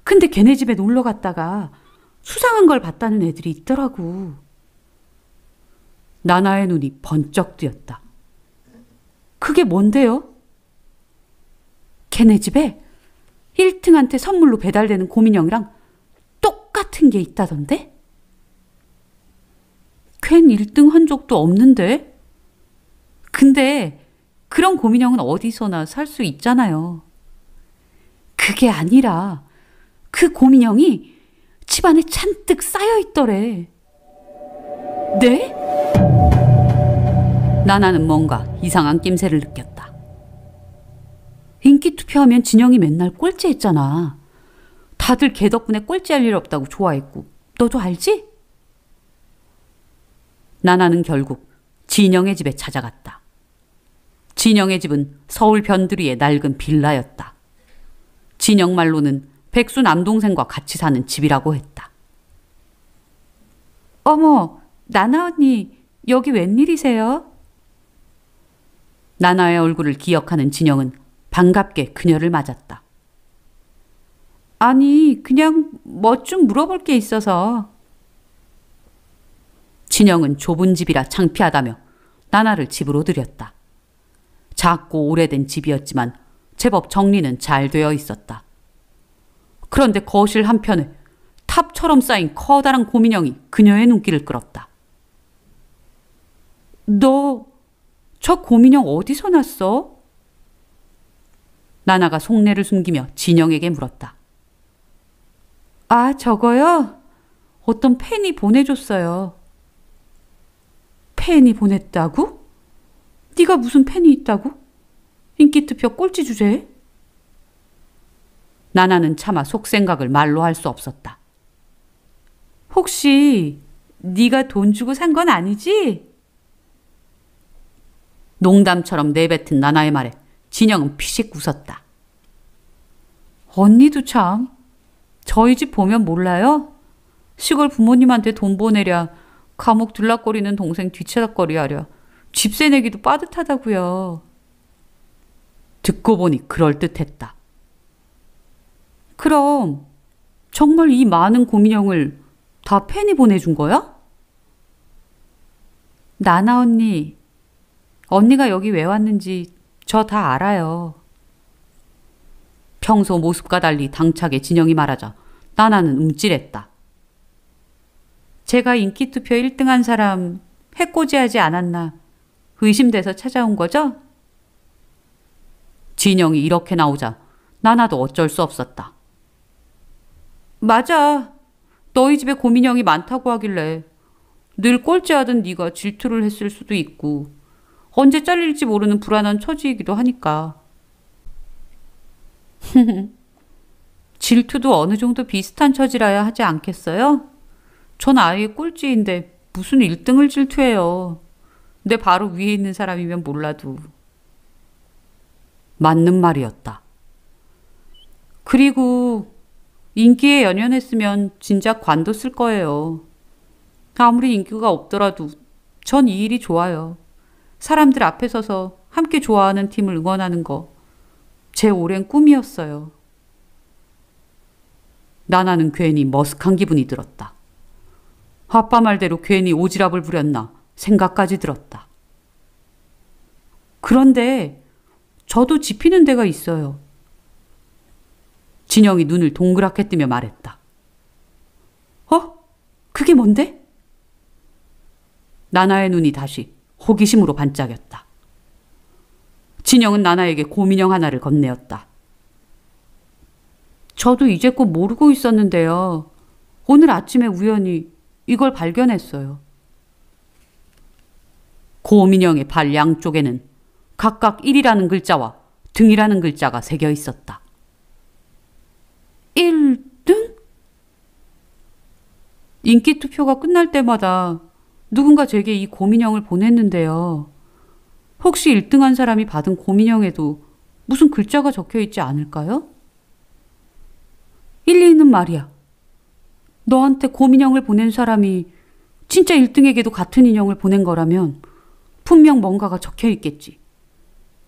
근데 걔네 집에 놀러 갔다가 수상한 걸 봤다는 애들이 있더라고. 나나의 눈이 번쩍 뜨였다. 그게 뭔데요? 걔네 집에 1등한테 선물로 배달되는 곰인형이랑 똑같은 게 있다던데? 걘 1등 한 적도 없는데? 근데 그런 곰인형은 어디서나 살 수 있잖아요. 그게 아니라 그 곰인형이 집안에 잔뜩 쌓여 있더래. 네? 나나는 뭔가 이상한 낌새를 느꼈다. 인기 투표하면 진영이 맨날 꼴찌했잖아. 다들 걔 덕분에 꼴찌할 일 없다고 좋아했고. 너도 알지? 나나는 결국 진영의 집에 찾아갔다. 진영의 집은 서울 변두리의 낡은 빌라였다. 진영 말로는 백수 남동생과 같이 사는 집이라고 했다. 어머, 나나 언니, 여기 웬일이세요? 나나의 얼굴을 기억하는 진영은 반갑게 그녀를 맞았다. 아니, 그냥 뭐 좀 물어볼 게 있어서. 진영은 좁은 집이라 창피하다며 나나를 집으로 들였다. 작고 오래된 집이었지만 제법 정리는 잘 되어 있었다. 그런데 거실 한편에 탑처럼 쌓인 커다란 곰인형이 그녀의 눈길을 끌었다. 너 저 곰인형 어디서 났어? 나나가 속내를 숨기며 진영에게 물었다. 아, 저거요? 어떤 팬이 보내줬어요. 팬이 보냈다고? 네가 무슨 팬이 있다고? 인기투표 꼴찌 주제에? 나나는 차마 속생각을 말로 할 수 없었다. 혹시 네가 돈 주고 산 건 아니지? 농담처럼 내뱉은 나나의 말에 진영은 피식 웃었다. 언니도 참. 저희 집 보면 몰라요? 시골 부모님한테 돈 보내랴 감옥 들락거리는 동생 뒤치다거리 하랴 집세 내기도 빠듯하다고요. 듣고 보니 그럴듯했다. 그럼 정말 이 많은 곰인형을 다 팬이 보내준 거야? 나나 언니가 여기 왜 왔는지 저 다 알아요. 평소 모습과 달리 당차게 진영이 말하자 나나는 움찔했다. 제가 인기투표 1등한 사람 해코지하지 않았나 의심돼서 찾아온 거죠? 진영이 이렇게 나오자 나나도 어쩔 수 없었다. 맞아. 너희 집에 곰인형이 많다고 하길래 늘 꼴찌하던 네가 질투를 했을 수도 있고 언제 잘릴지 모르는 불안한 처지이기도 하니까. 질투도 어느 정도 비슷한 처지라야 하지 않겠어요? 전 아예 꼴찌인데 무슨 1등을 질투해요. 내 바로 위에 있는 사람이면 몰라도. 맞는 말이었다. 그리고 인기에 연연했으면 진작 관뒀을 거예요. 아무리 인기가 없더라도 전 이 일이 좋아요. 사람들 앞에 서서 함께 좋아하는 팀을 응원하는 거 제 오랜 꿈이었어요. 나나는 괜히 머쓱한 기분이 들었다. 아빠 말대로 괜히 오지랖을 부렸나 생각까지 들었다. 그런데 저도 지피는 데가 있어요. 진영이 눈을 동그랗게 뜨며 말했다. 그게 뭔데? 나나의 눈이 다시 호기심으로 반짝였다. 진영은 나나에게 곰인형 하나를 건네었다. 저도 이제껏 모르고 있었는데요. 오늘 아침에 우연히 이걸 발견했어요. 곰인형의 발 양쪽에는 각각 1이라는 글자와 등이라는 글자가 새겨 있었다. 1등? 인기 투표가 끝날 때마다 누군가 제게 이 곰인형을 보냈는데요. 혹시 1등한 사람이 받은 곰인형에도 무슨 글자가 적혀 있지 않을까요? 일리는 말이야. 너한테 곰인형을 보낸 사람이 진짜 1등에게도 같은 인형을 보낸 거라면 분명 뭔가가 적혀 있겠지.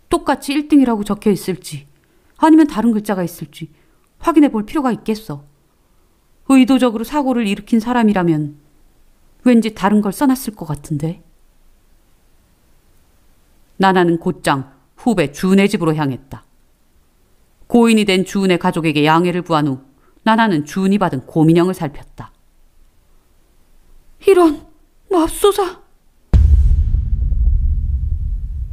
똑같이 1등이라고 적혀 있을지 아니면 다른 글자가 있을지 확인해 볼 필요가 있겠어. 의도적으로 사고를 일으킨 사람이라면 왠지 다른 걸 써놨을 것 같은데. 나나는 곧장 후배 주은의 집으로 향했다. 고인이 된 주은의 가족에게 양해를 구한 후 나나는 주은이 받은 곰인형을 살폈다. 이런, 맙소사!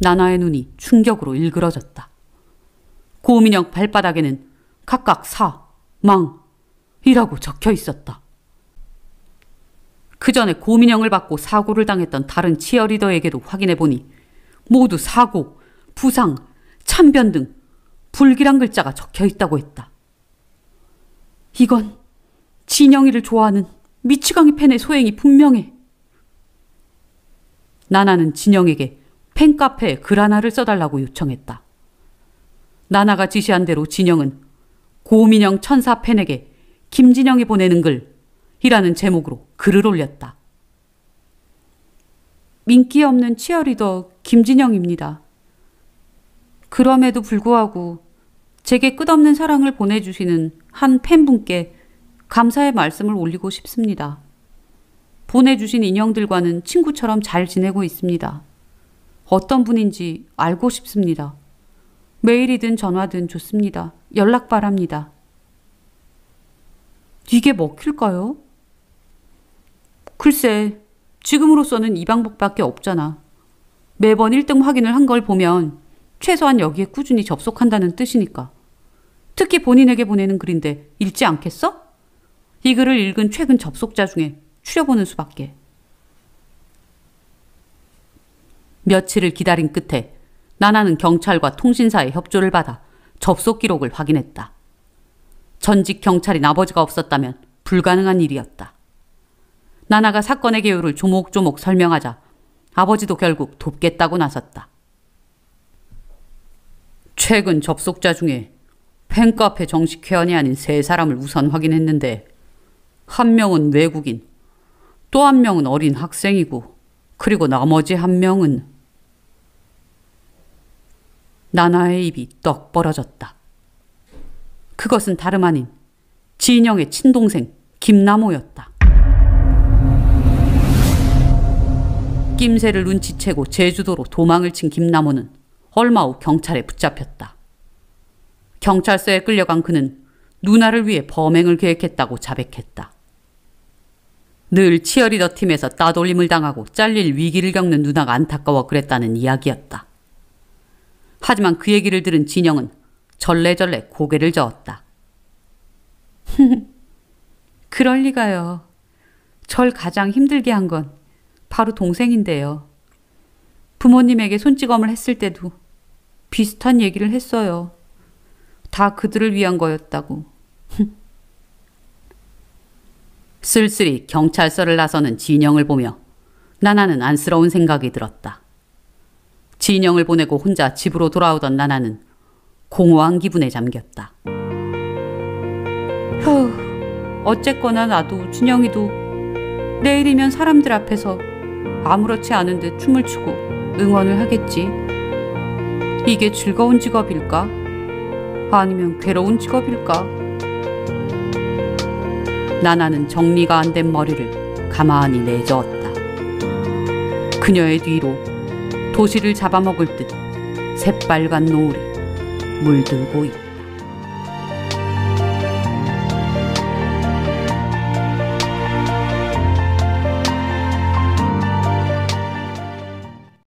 나나의 눈이 충격으로 일그러졌다. 곰인형 발바닥에는 각각 사, 망, 이라고 적혀 있었다. 그 전에 곰인형을 받고 사고를 당했던 다른 치어리더에게도 확인해보니 모두 사고, 부상, 참변 등 불길한 글자가 적혀 있다고 했다. 이건 진영이를 좋아하는 미치광이 팬의 소행이 분명해. 나나는 진영에게 팬카페에 글 하나를 써달라고 요청했다. 나나가 지시한 대로 진영은 곰인형 천사 팬에게 김진영이 보내는 글이라는 제목으로 글을 올렸다. 인기 없는 치어리더 김진영입니다. 그럼에도 불구하고 제게 끝없는 사랑을 보내주시는 한 팬분께 감사의 말씀을 올리고 싶습니다. 보내주신 인형들과는 친구처럼 잘 지내고 있습니다. 어떤 분인지 알고 싶습니다. 메일이든 전화든 좋습니다. 연락 바랍니다. 이게 먹힐까요? 글쎄, 지금으로서는 이 방법밖에 없잖아. 매번 1등 확인을 한 걸 보면 최소한 여기에 꾸준히 접속한다는 뜻이니까. 특히 본인에게 보내는 글인데 읽지 않겠어? 이 글을 읽은 최근 접속자 중에 추려보는 수밖에. 며칠을 기다린 끝에 나나는 경찰과 통신사의 협조를 받아 접속 기록을 확인했다. 전직 경찰인 아버지가 없었다면 불가능한 일이었다. 나나가 사건의 개요를 조목조목 설명하자 아버지도 결국 돕겠다고 나섰다. 최근 접속자 중에 팬카페 정식 회원이 아닌 3사람을 우선 확인했는데 한 명은 외국인, 또 한 명은 어린 학생이고 그리고 나머지 한 명은... 나나의 입이 떡 벌어졌다. 그것은 다름 아닌 진영의 친동생 김남호였다. 낌새를 눈치채고 제주도로 도망을 친 김남호는 얼마 후 경찰에 붙잡혔다. 경찰서에 끌려간 그는 누나를 위해 범행을 계획했다고 자백했다. 늘 치어리더 팀에서 따돌림을 당하고 잘릴 위기를 겪는 누나가 안타까워 그랬다는 이야기였다. 하지만 그 얘기를 들은 진영은 절레절레 고개를 저었다. 그럴 리가요. 절 가장 힘들게 한 건 바로 동생인데요. 부모님에게 손찌검을 했을 때도 비슷한 얘기를 했어요. 다 그들을 위한 거였다고. 쓸쓸히 경찰서를 나서는 진영을 보며 나나는 안쓰러운 생각이 들었다. 진영을 보내고 혼자 집으로 돌아오던 나나는 공허한 기분에 잠겼다. 어쨌거나 나도 진영이도 내일이면 사람들 앞에서 아무렇지 않은 듯 춤을 추고 응원을 하겠지. 이게 즐거운 직업일까? 아니면 괴로운 직업일까? 나나는 정리가 안 된 머리를 가만히 내저었다. 그녀의 뒤로 도시를 잡아먹을 듯 새빨간 노을이 물들고 있다.